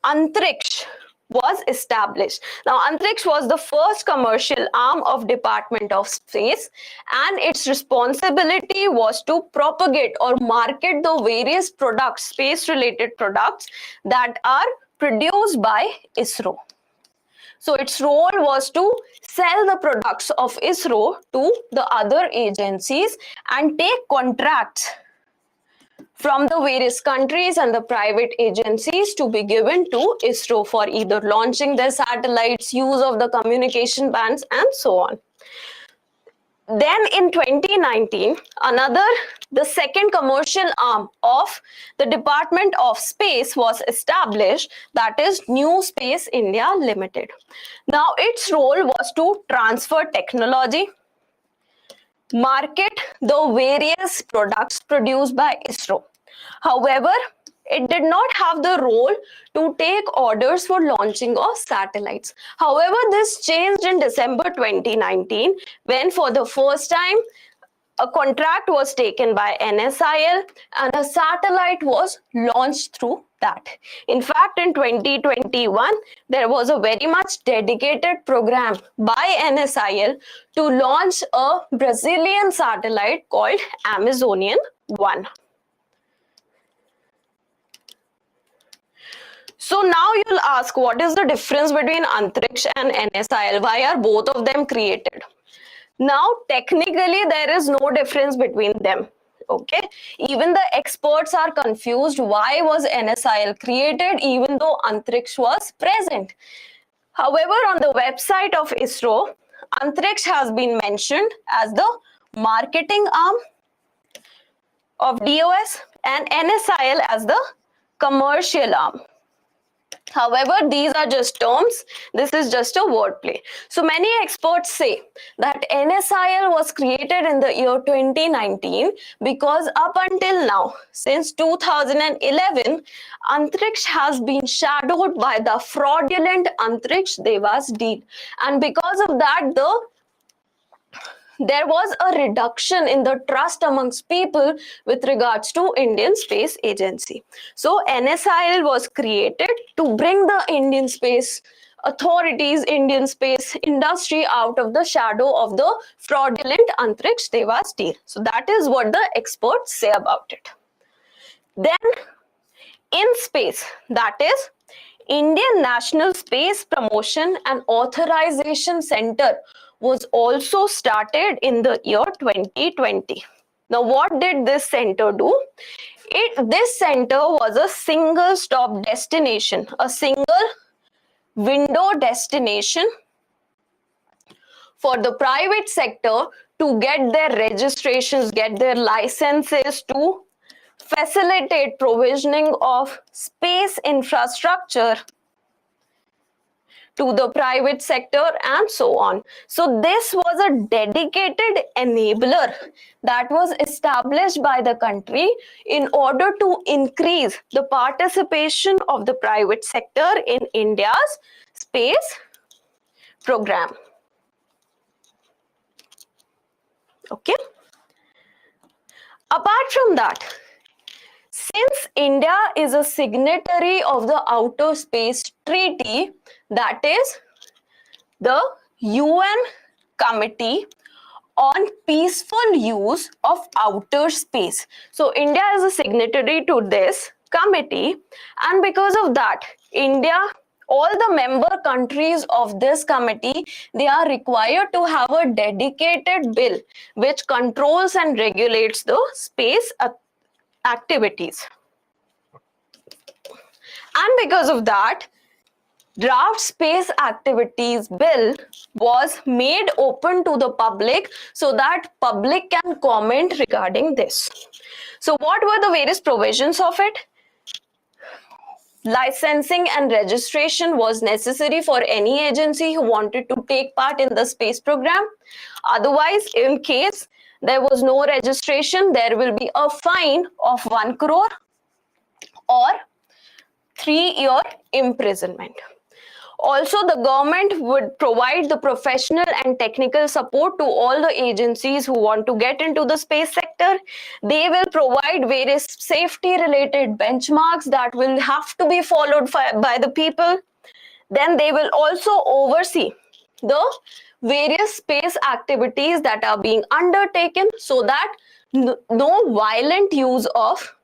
Antriksh was established. Now Antriksh was the first commercial arm of Department of Space, and its responsibility was to propagate or market the various products, space related products that are produced by ISRO. So its role was to sell the products of ISRO to the other agencies and take contracts from the various countries and the private agencies to be given to ISRO for either launching their satellites, use of the communication bands, and so on. Then in 2019, the second commercial arm of the Department of Space was established, that is New Space India Limited. Now its role was to transfer technology, market the various products produced by ISRO. However, it did not have the role to take orders for launching of satellites. However, this changed in December 2019 when for the first time a contract was taken by NSIL and a satellite was launched through that. In fact, in 2021, there was a very much dedicated program by NSIL to launch a Brazilian satellite called Amazonian 1. So now you'll ask, what is the difference between Antriksh and NSIL? Why are both of them created? Now, technically, there is no difference between them. Okay, even the experts are confused. Why was NSIL created even though Antriksh was present? However, on the website of ISRO, Antriksh has been mentioned as the marketing arm of DOS, and NSIL as the commercial arm. However, these are just terms. This is just a wordplay. So many experts say that NSIL was created in the year 2019 because up until now, since 2011, Antriksh has been shadowed by the fraudulent Antriksh Devas deal. And because of that, there was a reduction in the trust amongst people with regards to Indian Space Agency. So NSIL was created to bring the Indian space authorities, Indian space industry out of the shadow of the fraudulent Antriksh Devas deal. So that is what the experts say about it. Then in space, that is Indian National Space Promotion and Authorization Center was also started in the year 2020. Now, what did this center do? This center was a single stop destination, a single window destination for the private sector to get their registrations, get their licenses, to facilitate provisioning of space infrastructure to the private sector and so on. So this was a dedicated enabler that was established by the country in order to increase the participation of the private sector in India's space program. Okay. Apart from that, since India is a signatory of the Outer Space Treaty, that is the UN Committee on Peaceful Use of Outer Space. So India is a signatory to this committee, and because of that, India, all the member countries of this committee, they are required to have a dedicated bill which controls and regulates the space activities. And because of that, draft space activities bill was made open to the public so that public can comment regarding this. So what were the various provisions of it? Licensing and registration was necessary for any agency who wanted to take part in the space program. Otherwise, in case there was no registration, there will be a fine of 1 crore or 3-year imprisonment. Also, the government would provide the professional and technical support to all the agencies who want to get into the space sector. They will provide various safety-related benchmarks that will have to be followed by the people. Then they will also oversee the various space activities that are being undertaken so that no violent use of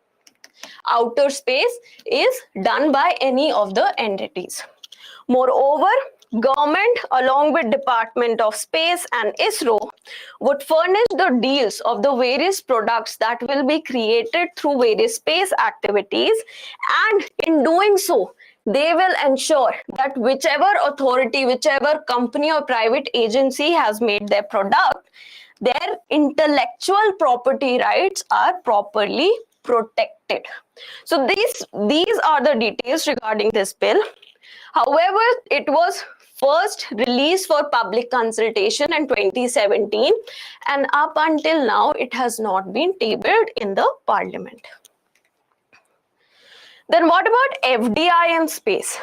outer space is done by any of the entities. Moreover, government along with Department of Space and ISRO would furnish the deals of the various products that will be created through various space activities, and in doing so, they will ensure that whichever authority, whichever company or private agency has made their product, their intellectual property rights are properly protected. So these are the details regarding this bill. However, it was first released for public consultation in 2017, and up until now, it has not been tabled in the parliament. Then what about FDI in space?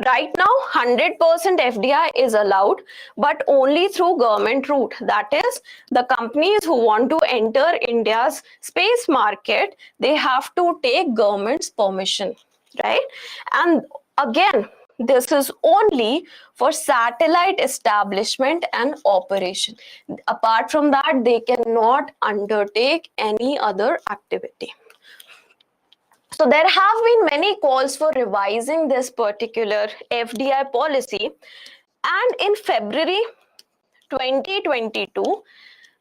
Right now, 100% FDI is allowed, but only through government route. That is, the companies who want to enter India's space market, they have to take government's permission, right? And again, this is only for satellite establishment and operation. Apart from that, they cannot undertake any other activity. So there have been many calls for revising this particular FDI policy, and in February 2022,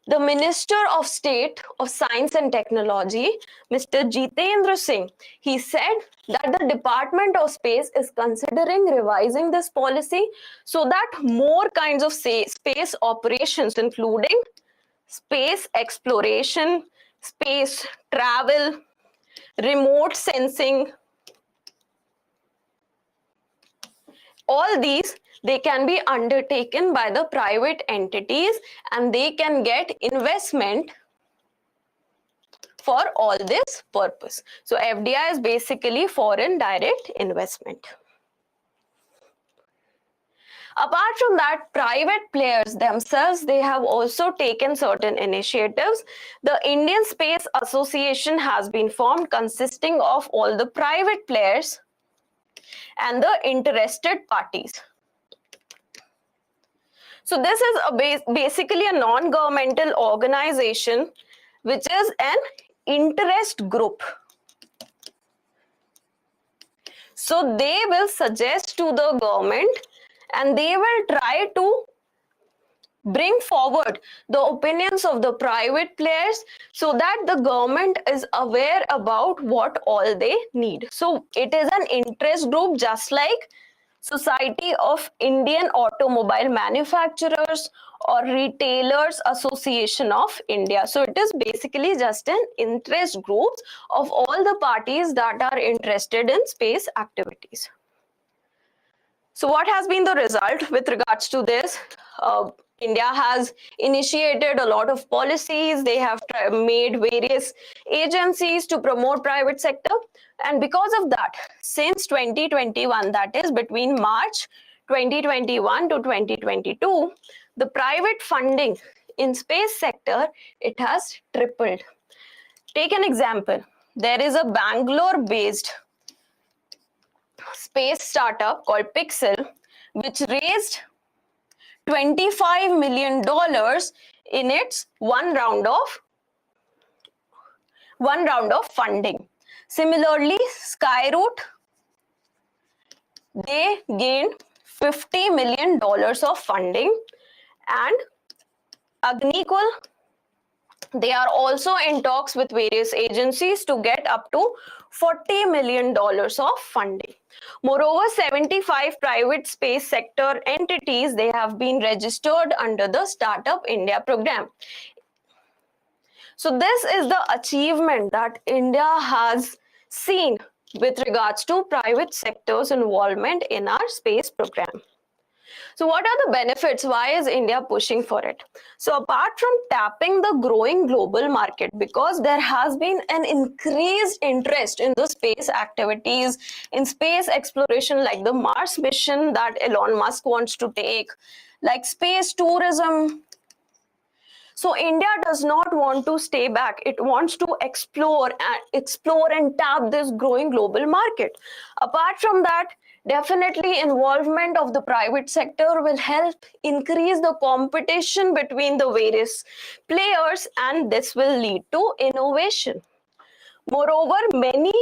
the Minister of State of Science and Technology, Mr. Jitendra Singh, he said that the Department of Space is considering revising this policy so that more kinds of space operations, including space exploration, space travel, remote sensing, all these, they can be undertaken by the private entities and they can get investment for all this purpose. So FDI is basically foreign direct investment. Apart from that, private players themselves, they have also taken certain initiatives. The Indian Space Association has been formed, consisting of all the private players and the interested parties. So this is basically a non-governmental organization which is an interest group. So they will suggest to the government and they will try to bring forward the opinions of the private players so that the government is aware about what all they need. So it is an interest group, just like Society of Indian Automobile Manufacturers or Retailers Association of India. So it is basically just an interest group of all the parties that are interested in space activities. So what has been the result with regards to this? India has initiated a lot of policies. They have made various agencies to promote private sector. And because of that, since 2021, that is between March 2021 to 2022, the private funding in space sector, it has tripled. Take an example. There is a Bangalore-based space startup called Pixel, which raised $25 million in its one round of funding. Similarly, Skyroot, they gained $50 million of funding, and Agnikul, they are also in talks with various agencies to get up to $40 million of funding. Moreover, 75 private space sector entities, they have been registered under the Startup India program. So this is the achievement that India has seen with regards to private sector's involvement in our space program. So what are the benefits? Why is India pushing for it? So apart from tapping the growing global market, because there has been an increased interest in the space activities, in space exploration, like the Mars mission that Elon Musk wants to take, like space tourism. So India does not want to stay back. It wants to explore and tap this growing global market. Apart from that, definitely involvement of the private sector will help increase the competition between the various players, and this will lead to innovation. Moreover, many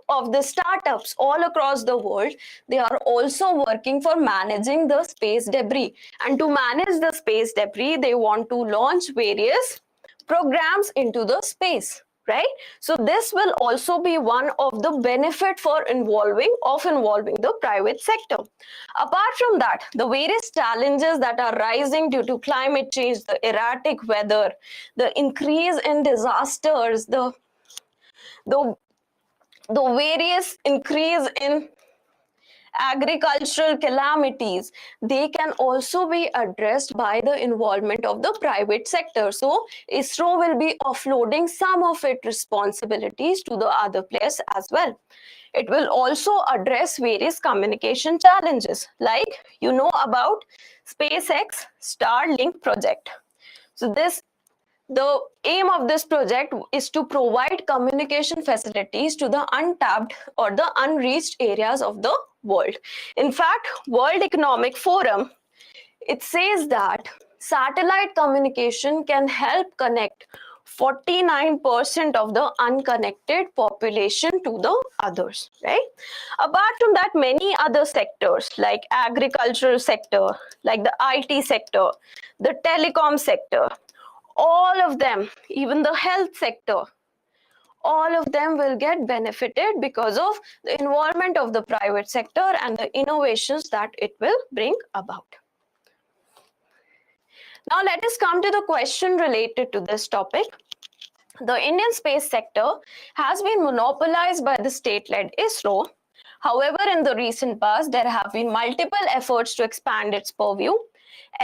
of the startups all across the world, they are also working for managing the space debris. And to manage the space debris, they want to launch various programs into the space, right? So this will also be one of the benefit for involving the private sector. Apart from that, the various challenges that are rising due to climate change, the erratic weather, the increase in disasters, the various increase in agricultural calamities, they can also be addressed by the involvement of the private sector. So ISRO will be offloading some of its responsibilities to the other players as well. It will also address various communication challenges, like you know about SpaceX Starlink project. So the aim of this project is to provide communication facilities to the untapped or the unreached areas of the world. In fact, World Economic Forum, it says that satellite communication can help connect 49% of the unconnected population to the others, right? Apart from that, many other sectors like agricultural sector, like the IT sector, the telecom sector, all of them, even the health sector, all of them will get benefited because of the involvement of the private sector and the innovations that it will bring about. Now let us come to the question related to this topic. The Indian space sector has been monopolized by the state-led ISRO. However, in the recent past, there have been multiple efforts to expand its purview.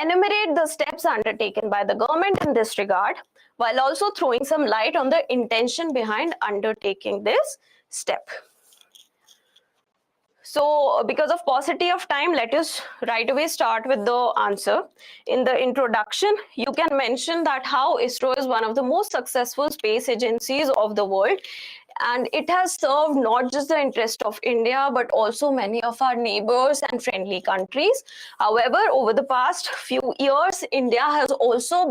Enumerate the steps undertaken by the government in this regard, while also throwing some light on the intention behind undertaking this step. So, because of paucity of time, let us right away start with the answer. In the introduction, you can mention that how ISRO is one of the most successful space agencies of the world, and it has served not just the interest of India, but also many of our neighbors and friendly countries. However, over the past few years, India has also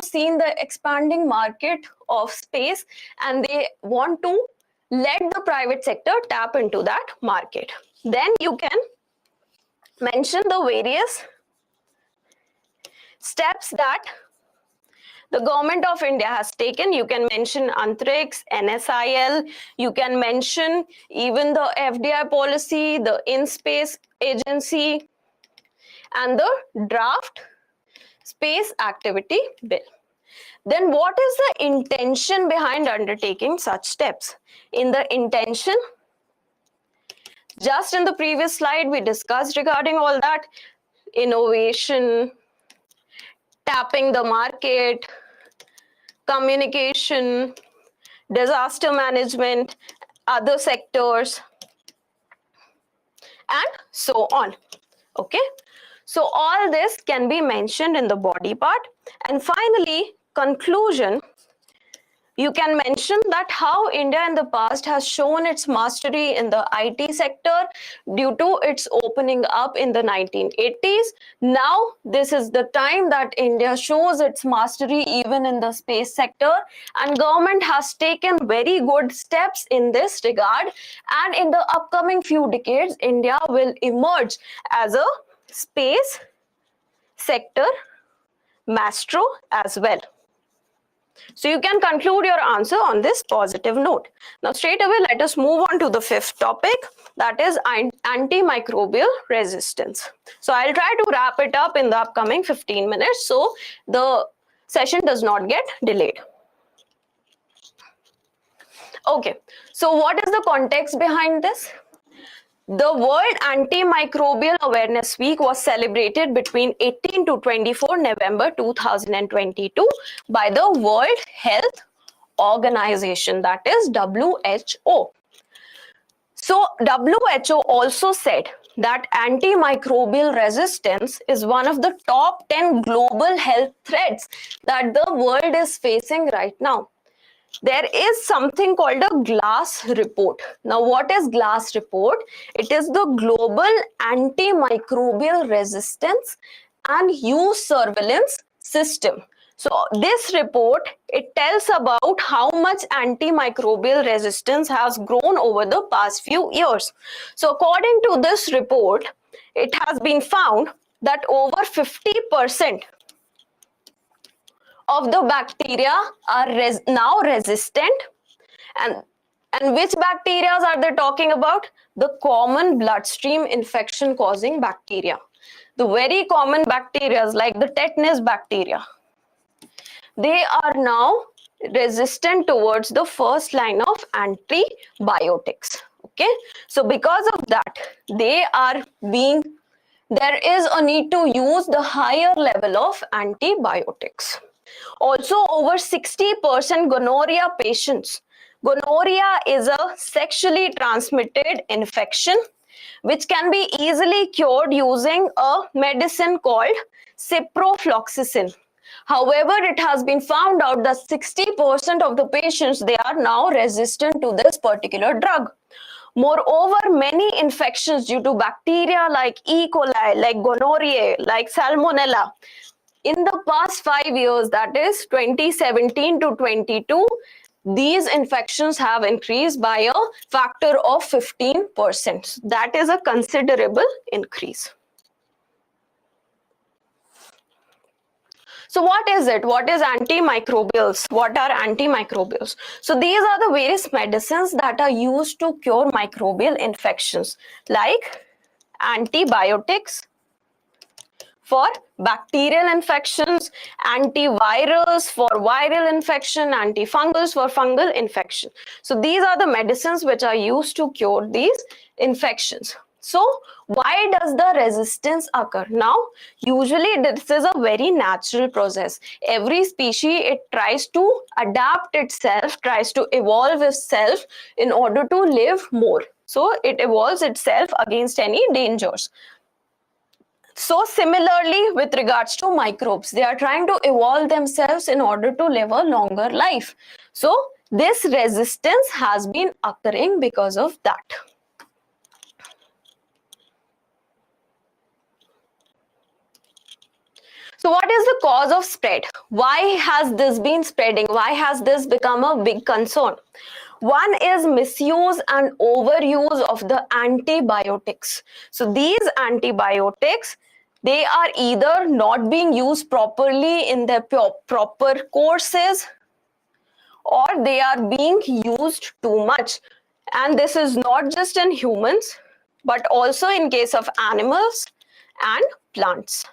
seen the expanding market of space, and they want to let the private sector tap into that market. Then you can mention the various steps that the government of India has taken. You can mention Antrix, NSIL, you can mention even the FDI policy, the In-Space Agency, and the draft Space Activity Bill. Then what is the intention behind undertaking such steps? In the intention, just in the previous slide, we discussed regarding all that: innovation, tapping the market, communication, disaster management, other sectors, and so on. Okay, so all this can be mentioned in the body part. And finally, conclusion, you can mention that how India in the past has shown its mastery in the IT sector due to its opening up in the 1980s. Now, this is the time that India shows its mastery even in the space sector, and government has taken very good steps in this regard. And in the upcoming few decades, India will emerge as a space sector maestro as well. So you can conclude your answer on this positive note. Now straight away, let us move on to the fifth topic, that is antimicrobial resistance. So I'll try to wrap it up in the upcoming 15 minutes so the session does not get delayed. Okay, so what is the context behind this? The World Antimicrobial Awareness Week was celebrated between 18 to 24 November 2022 by the World Health Organization, that is WHO. So WHO also said that antimicrobial resistance is one of the top 10 global health threats that the world is facing right now. There is something called a GLASS report. Now, what is GLASS report? It is the Global Antimicrobial Resistance and Use Surveillance System. So, this report, it tells about how much antimicrobial resistance has grown over the past few years. So, according to this report, it has been found that over 50% of the bacteria are now resistant. And which bacteria are they talking about? The common bloodstream infection causing bacteria. The very common bacteria like the tetanus bacteria, they are now resistant towards the first line of antibiotics. Okay, so because of that, there is a need to use the higher level of antibiotics. Also, over 60% gonorrhea patients. Gonorrhea is a sexually transmitted infection which can be easily cured using a medicine called ciprofloxacin. However, it has been found out that 60% of the patients, they are now resistant to this particular drug. Moreover, many infections due to bacteria like E. coli, like gonorrhea, like salmonella, in the past 5 years, that is 2017 to 22, these infections have increased by a factor of 15%. That is a considerable increase. So what is it? What is antimicrobials? What are antimicrobials? So these are the various medicines that are used to cure microbial infections like antibiotics, for bacterial infections, antivirals for viral infection, antifungals for fungal infection. So these are the medicines which are used to cure these infections. So why does the resistance occur? Now, usually this is a very natural process. Every species, it tries to adapt itself, tries to evolve itself in order to live more. So it evolves itself against any dangers. So similarly, with regards to microbes, they are trying to evolve themselves in order to live a longer life. So this resistance has been occurring because of that. So what is the cause of spread? Why has this been spreading? Why has this become a big concern? One is misuse and overuse of the antibiotics. So these antibiotics, they are either not being used properly in their proper courses, or they are being used too much. And this is not just in humans, but also in case of animals and plants.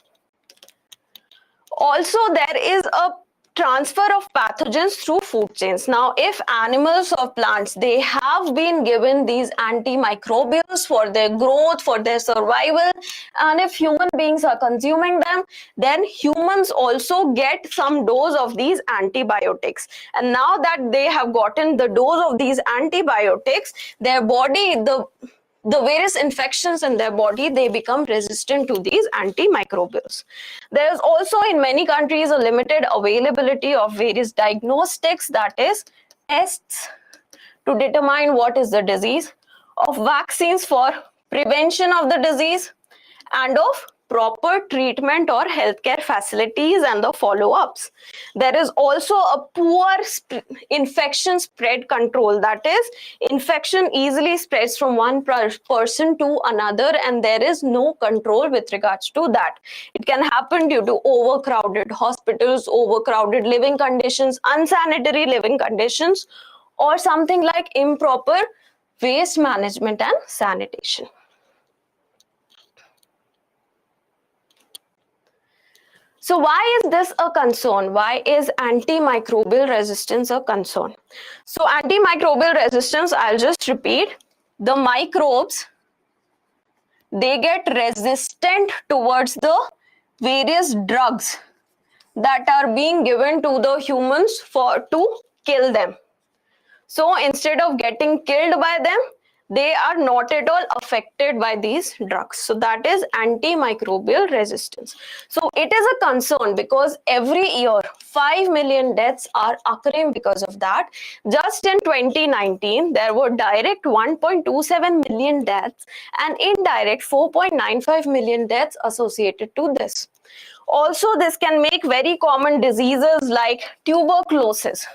Also, there is a transfer of pathogens through food chains. Now, if animals or plants, they have been given these antimicrobials for their growth, for their survival, and if human beings are consuming them, then humans also get some dose of these antibiotics. And now that they have gotten the dose of these antibiotics, their body, the various infections in their body, they become resistant to these antimicrobials. There is also in many countries a limited availability of various diagnostics, that is tests to determine what is the disease, of vaccines for prevention of the disease, and of proper treatment or healthcare facilities and the follow-ups. There is also a poor infection spread control, that is, infection easily spreads from one person to another, and there is no control with regards to that. It can happen due to overcrowded hospitals, overcrowded living conditions, unsanitary living conditions, or something like improper waste management and sanitation. So why is this a concern? Why is antimicrobial resistance a concern? So antimicrobial resistance, I'll just repeat, the microbes, they get resistant towards the various drugs that are being given to the humans to kill them. So instead of getting killed by them, they are not at all affected by these drugs. So that is antimicrobial resistance. So it is a concern because every year 5 million deaths are occurring because of that. Just in 2019, there were direct 1.27 million deaths and indirect 4.95 million deaths associated to this. Also, this can make very common diseases like tuberculosis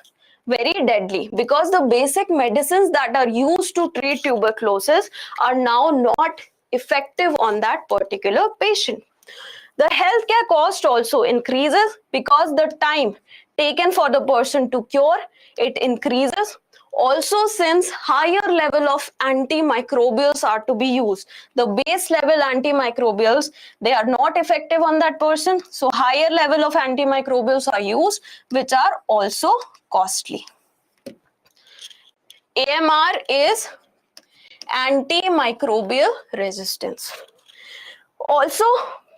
very deadly, because the basic medicines that are used to treat tuberculosis are now not effective on that particular patient. The healthcare cost also increases because the time taken for the person to cure, it increases. Also, since higher level of antimicrobials are to be used, the base level antimicrobials, they are not effective on that person. So higher level of antimicrobials are used, which are also costly. AMR is antimicrobial resistance. Also,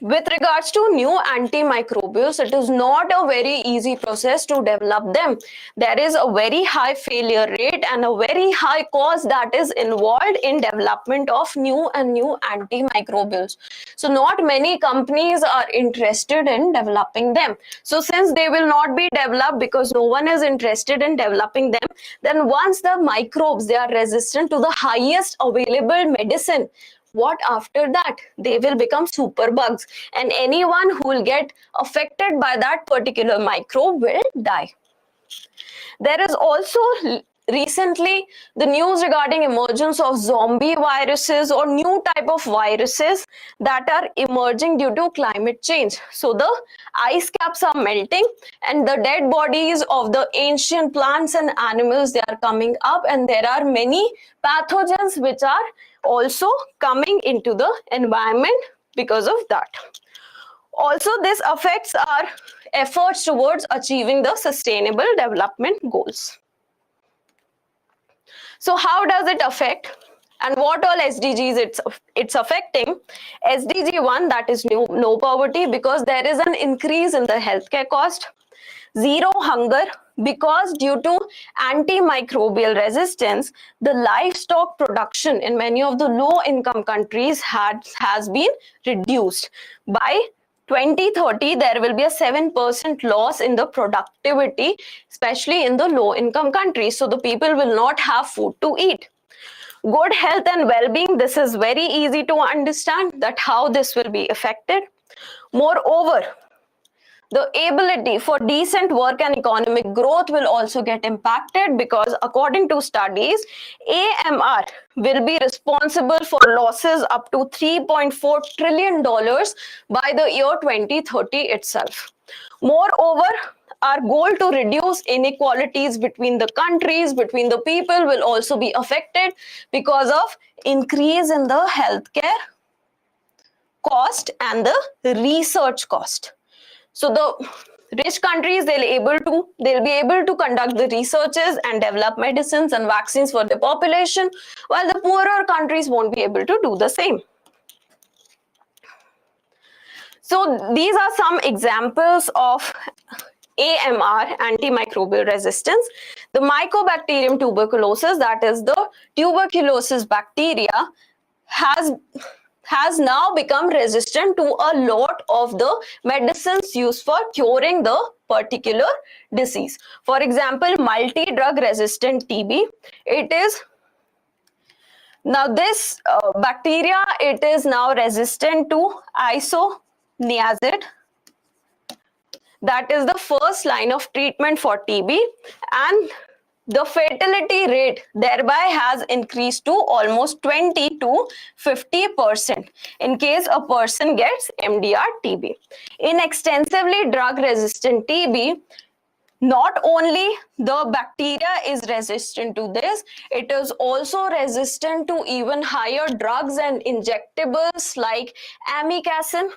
with regards to new antimicrobials, it is not a very easy process to develop them. There is a very high failure rate and a very high cost that is involved in development of new antimicrobials. So not many companies are interested in developing them. So since they will not be developed because no one is interested in developing them, then once the microbes, they are resistant to the highest available medicine, what after that? They will become superbugs, and anyone who will get affected by that particular microbe will die. There is also recently the news regarding emergence of zombie viruses or new type of viruses that are emerging due to climate change. So the ice caps are melting and the dead bodies of the ancient plants and animals, they are coming up, and there are many pathogens which are also coming into the environment because of that. Also, this affects our efforts towards achieving the sustainable development goals. So how does it affect? And what all SDGs it's affecting? SDG 1, that is no poverty, because there is an increase in the healthcare cost. Zero hunger, because due to antimicrobial resistance, the livestock production in many of the low-income countries has been reduced. By 2030, there will be a 7% loss in the productivity, especially in the low-income countries. So the people will not have food to eat. Good health and well-being, this is very easy to understand that how this will be affected. Moreover, the ability for decent work and economic growth will also get impacted, because according to studies, AMR will be responsible for losses up to $3.4 trillion by the year 2030 itself. Moreover, our goal to reduce inequalities between the countries, between the people, will also be affected because of increase in the healthcare cost and the research cost. So the rich countries, they'll be able to conduct the researches and develop medicines and vaccines for the population, while the poorer countries won't be able to do the same. So these are some examples of AMR, antimicrobial resistance. The Mycobacterium tuberculosis, that is the tuberculosis bacteria, has now become resistant to a lot of the medicines used for curing the particular disease. For example, multi-drug resistant TB. It is now this bacteria, it is now resistant to isoniazid. That is the first line of treatment for TB, and the fatality rate thereby has increased to almost 20 to 50% in case a person gets MDR TB. In extensively drug-resistant TB, not only the bacteria is resistant to this, it is also resistant to even higher drugs and injectables like amikacin.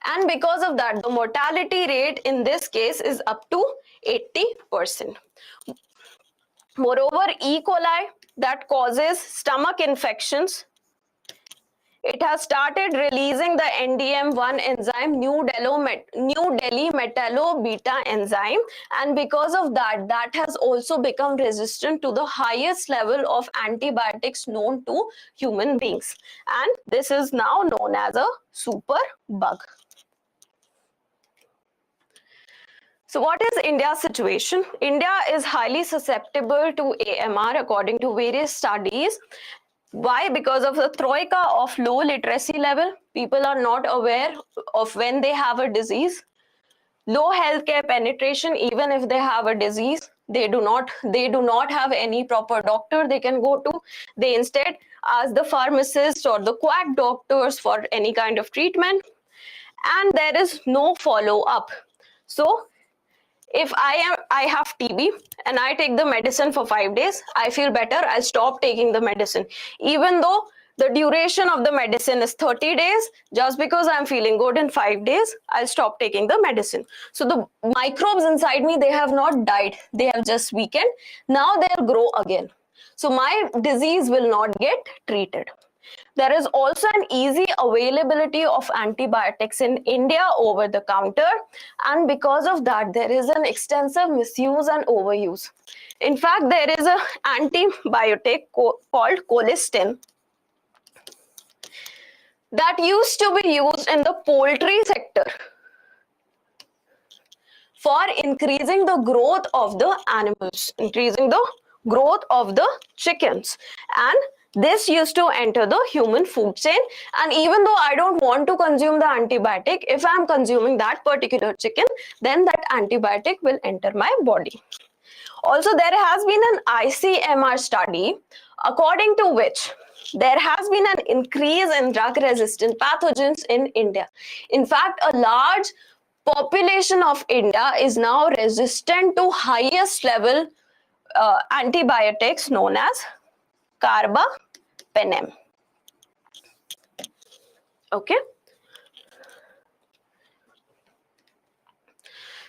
And because of that, the mortality rate in this case is up to 80%. Moreover, E. coli, that causes stomach infections, it has started releasing the NDM1 enzyme, New Delhi metallo beta enzyme, and because of that, that has also become resistant to the highest level of antibiotics known to human beings. And this is now known as a super bug. So what is India's situation? India is highly susceptible to AMR according to various studies. Why? Because of the troika of low literacy level. People are not aware of when they have a disease. Low healthcare penetration, even if they have a disease, they do not have any proper doctor they can go to. They instead ask the pharmacist or the quack doctors for any kind of treatment, and there is no follow-up. So if I have TB and I take the medicine for 5 days, I feel better, I'll stop taking the medicine. Even though the duration of the medicine is 30 days, just because I'm feeling good in 5 days, I'll stop taking the medicine. So the microbes inside me, they have not died, they have just weakened. Now they'll grow again. So my disease will not get treated. There is also an easy availability of antibiotics in India over the counter, and because of that, there is an extensive misuse and overuse. In fact, there is an antibiotic called colistin that used to be used in the poultry sector for increasing the growth of the animals, increasing the growth of the chickens, and this used to enter the human food chain. And even though I don't want to consume the antibiotic, if I'm consuming that particular chicken, then that antibiotic will enter my body. Also, there has been an ICMR study according to which there has been an increase in drug-resistant pathogens in India. In fact, a large population of India is now resistant to highest level antibiotics known as carbapenem. Okay.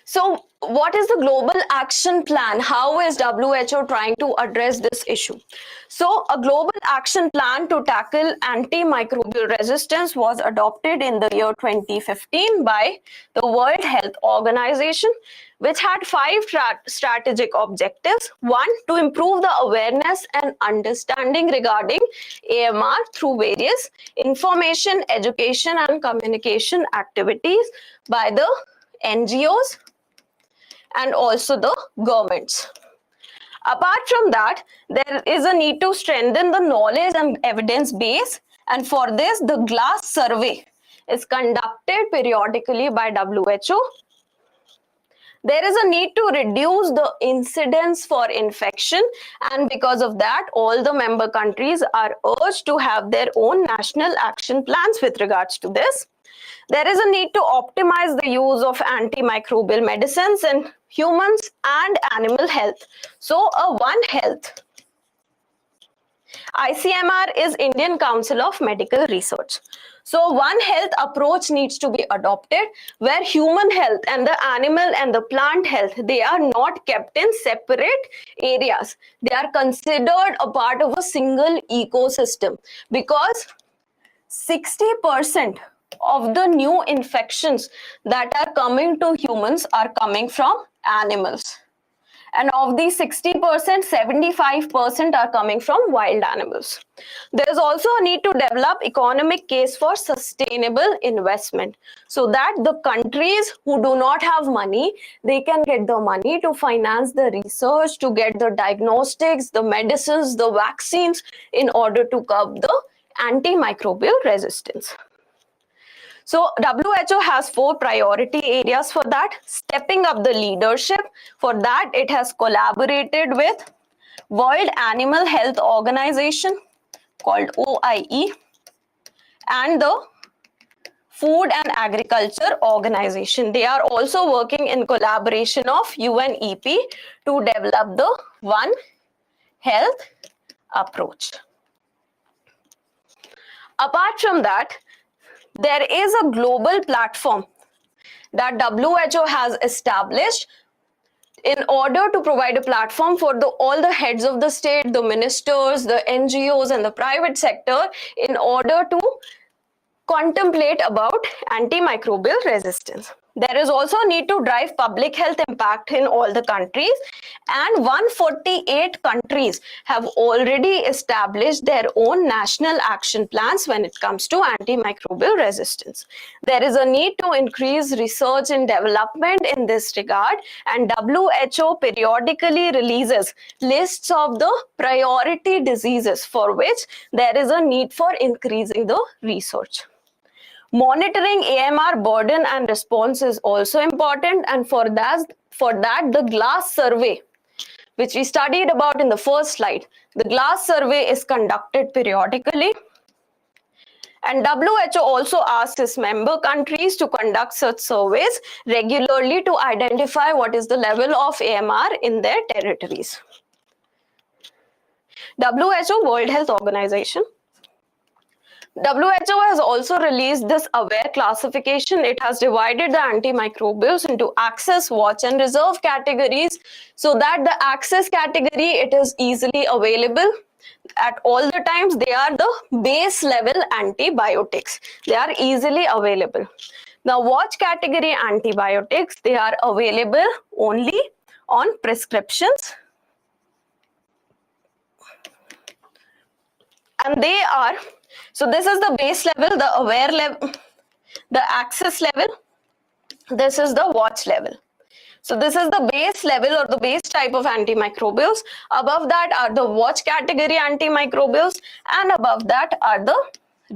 So what is the global action plan? How is WHO trying to address this issue? So a global action plan to tackle antimicrobial resistance was adopted in the year 2015 by the World Health Organization, which had 5 strategic objectives. 1, to improve the awareness and understanding regarding AMR through various information, education and communication activities by the NGOs and also the governments. Apart from that, there is a need to strengthen the knowledge and evidence base, and for this the GLASS survey is conducted periodically by WHO. There is a need to reduce the incidence for infection, and because of that all the member countries are urged to have their own national action plans with regards to this. There is a need to optimize the use of antimicrobial medicines in humans and animal health. So a One Health. ICMR is Indian Council of Medical Research. So One Health approach needs to be adopted where human health and the animal and the plant health, they are not kept in separate areas. They are considered a part of a single ecosystem because 60% of the new infections that are coming to humans are coming from animals. And of these 60%, 75% are coming from wild animals. There is also a need to develop economic case for sustainable investment so that the countries who do not have money, they can get the money to finance the research, to get the diagnostics, the medicines, the vaccines in order to curb the antimicrobial resistance. So WHO has 4 priority areas for that. Stepping up the leadership. For that, it has collaborated with World Animal Health Organization called OIE and the Food and Agriculture Organization. They are also working in collaboration of UNEP to develop the One Health approach. Apart from that, there is a global platform that WHO has established in order to provide a platform for all the heads of the state, the ministers, the NGOs and the private sector in order to contemplate about antimicrobial resistance. There is also a need to drive public health impact in all the countries, and 148 countries have already established their own national action plans when it comes to antimicrobial resistance. There is a need to increase research and development in this regard, and WHO periodically releases lists of the priority diseases for which there is a need for increasing the research. Monitoring AMR burden and response is also important, and for that the GLASS survey, which we studied about in the first slide, the GLASS survey is conducted periodically. And WHO also asks its member countries to conduct such surveys regularly to identify what is the level of AMR in their territories. WHO, World Health Organization. WHO has also released this AWARE classification. It has divided the antimicrobials into access, watch and reserve categories so that the access category, it is easily available at all the times. They are the base level antibiotics. They are easily available. Now watch category antibiotics, they are available only on prescriptions. And they are, so this is the base level, the AWARE level, the access level, this is the watch level. So this is the base level or the base type of antimicrobials. Above that are the watch category antimicrobials, and above that are the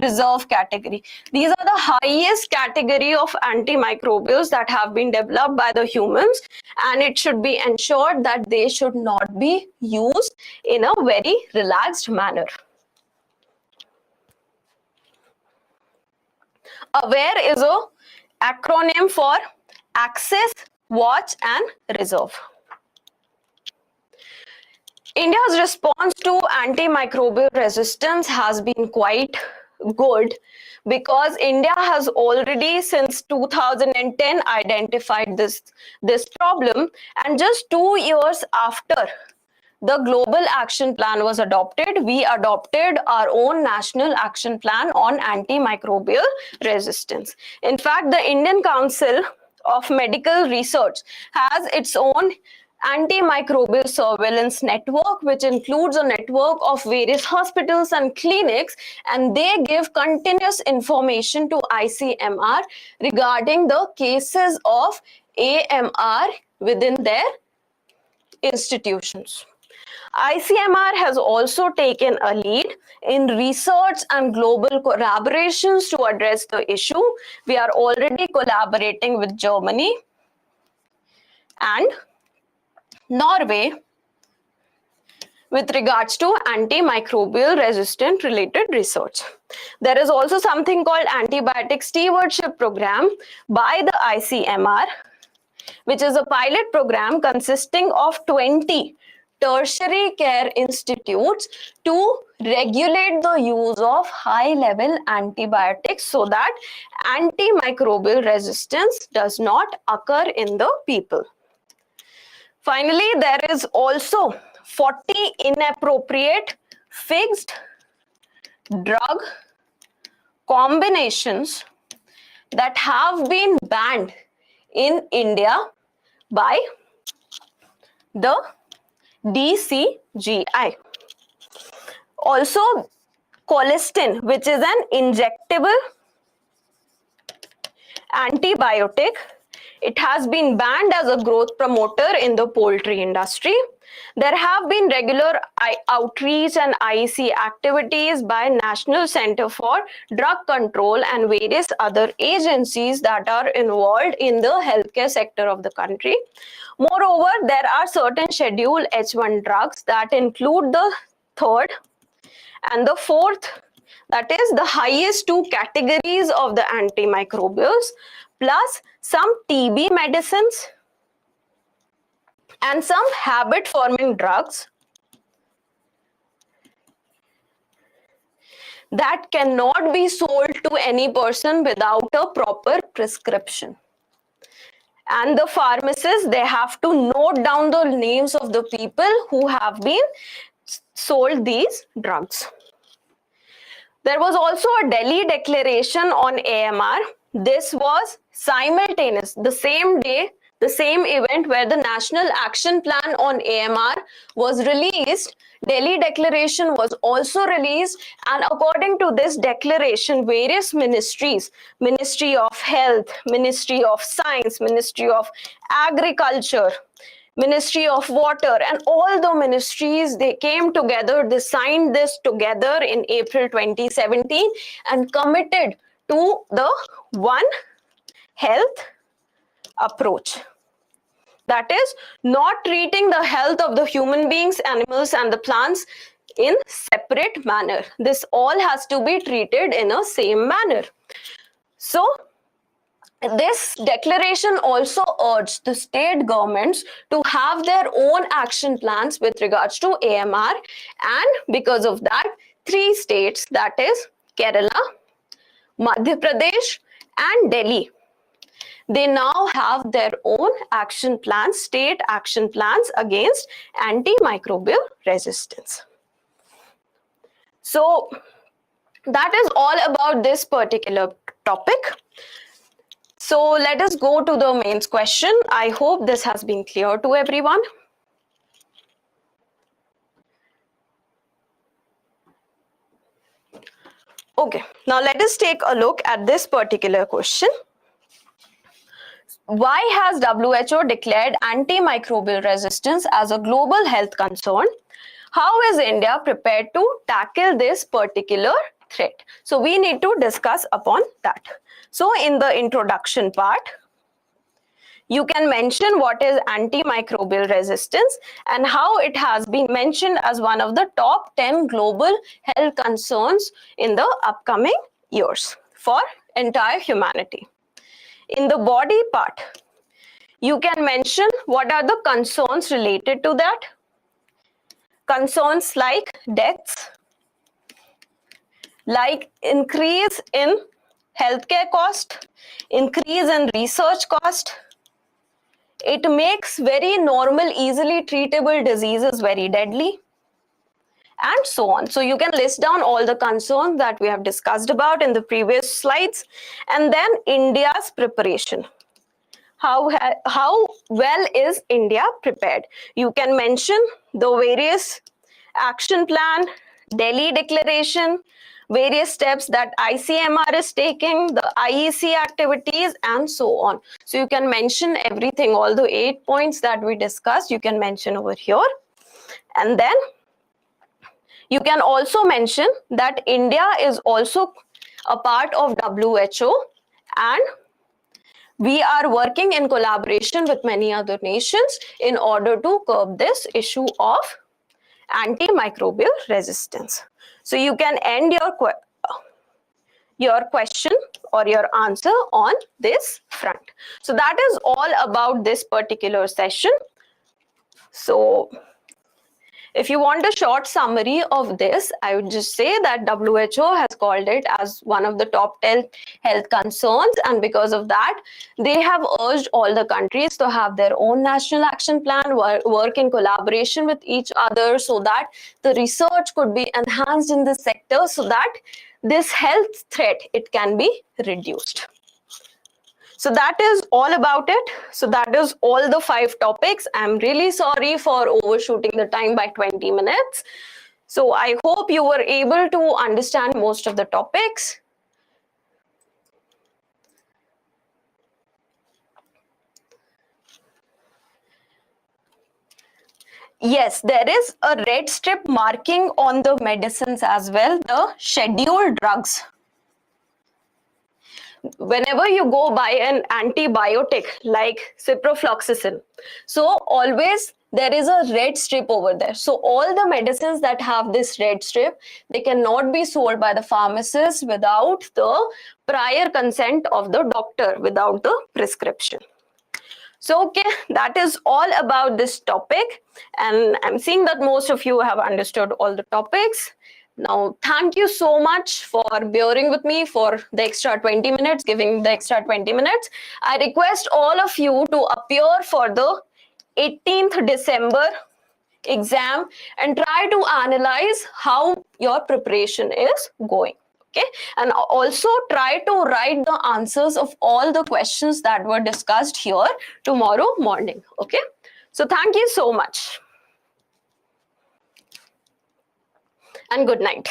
reserve category. These are the highest category of antimicrobials that have been developed by the humans, and it should be ensured that they should not be used in a very relaxed manner. AWARE is a acronym for Access, Watch and Reserve. India's response to antimicrobial resistance has been quite good because India has already since 2010 identified this problem, and just 2 years after the global action plan was adopted, we adopted our own national action plan on antimicrobial resistance. In fact, the Indian Council of Medical Research has its own antimicrobial surveillance network, which includes a network of various hospitals and clinics, and they give continuous information to ICMR regarding the cases of AMR within their institutions. ICMR has also taken a lead in research and global collaborations to address the issue. We are already collaborating with Germany and Norway with regards to antimicrobial resistant related research. There is also something called Antibiotic Stewardship Program by the ICMR, which is a pilot program consisting of 20 tertiary care institutes to regulate the use of high-level antibiotics so that antimicrobial resistance does not occur in the people. Finally, there is also 40 inappropriate fixed drug combinations that have been banned in India by the DCGI. Also, colistin, which is an injectable antibiotic, it has been banned as a growth promoter in the poultry industry. There have been regular outreach and IEC activities by National Center for Drug Control and various other agencies that are involved in the healthcare sector of the country. Moreover, there are certain Schedule H1 drugs that include the third and the fourth, that is the highest two categories of the antimicrobials, plus some TB medicines and some habit-forming drugs that cannot be sold to any person without a proper prescription. And the pharmacists, they have to note down the names of the people who have been sold these drugs. There was also a Delhi declaration on AMR. This was simultaneous, the same day, the same event where the National Action Plan on AMR was released. Delhi Declaration was also released, and according to this declaration, various ministries, Ministry of Health, Ministry of Science, Ministry of Agriculture, Ministry of Water, and all the ministries, they came together, they signed this together in April 2017 and committed to the One Health approach. That is, not treating the health of the human beings, animals, and the plants in separate manner. This all has to be treated in a same manner. So, this declaration also urged the state governments to have their own action plans with regards to AMR, and because of that, 3 states, that is Kerala, Madhya Pradesh, and Delhi, they now have their own action plans, state action plans against antimicrobial resistance. So that is all about this particular topic. So let us go to the mains question. I hope this has been clear to everyone. Okay, now let us take a look at this particular question. Why has WHO declared antimicrobial resistance as a global health concern? How is India prepared to tackle this particular threat? So we need to discuss upon that. So in the introduction part, you can mention what is antimicrobial resistance and how it has been mentioned as one of the top 10 global health concerns in the upcoming years for entire humanity. In the body part, you can mention what are the concerns related to that. Concerns like deaths, like increase in healthcare cost, increase in research cost. It makes very normal, easily treatable diseases very deadly, and so on. So you can list down all the concerns that we have discussed about in the previous slides. And then India's preparation. How well is India prepared? You can mention the various action plan, Delhi Declaration, various steps that ICMR is taking, the IEC activities, and so on. So you can mention everything, all the 8 points that we discussed, you can mention over here. And then you can also mention that India is also a part of WHO, and we are working in collaboration with many other nations in order to curb this issue of antimicrobial resistance. So you can end your question or your answer on this front. So that is all about this particular session. So if you want a short summary of this, I would just say that WHO has called it as one of the top 10 health concerns, and because of that, they have urged all the countries to have their own national action plan, work in collaboration with each other so that the research could be enhanced in this sector so that this health threat, it can be reduced. So that is all about it. So that is all the 5 topics. I'm really sorry for overshooting the time by 20 minutes. So I hope you were able to understand most of the topics. Yes, there is a red strip marking on the medicines as well, the scheduled drugs. Whenever you go buy an antibiotic like ciprofloxacin, so always there is a red strip over there. So all the medicines that have this red strip, they cannot be sold by the pharmacist without the prior consent of the doctor, without the prescription. So, okay, that is all about this topic. And I'm seeing that most of you have understood all the topics. Now, thank you so much for bearing with me for the extra 20 minutes, giving the extra 20 minutes. I request all of you to appear for the 18th December exam and try to analyze how your preparation is going. Okay, and also try to write the answers of all the questions that were discussed here tomorrow morning. Okay, so thank you so much and good night.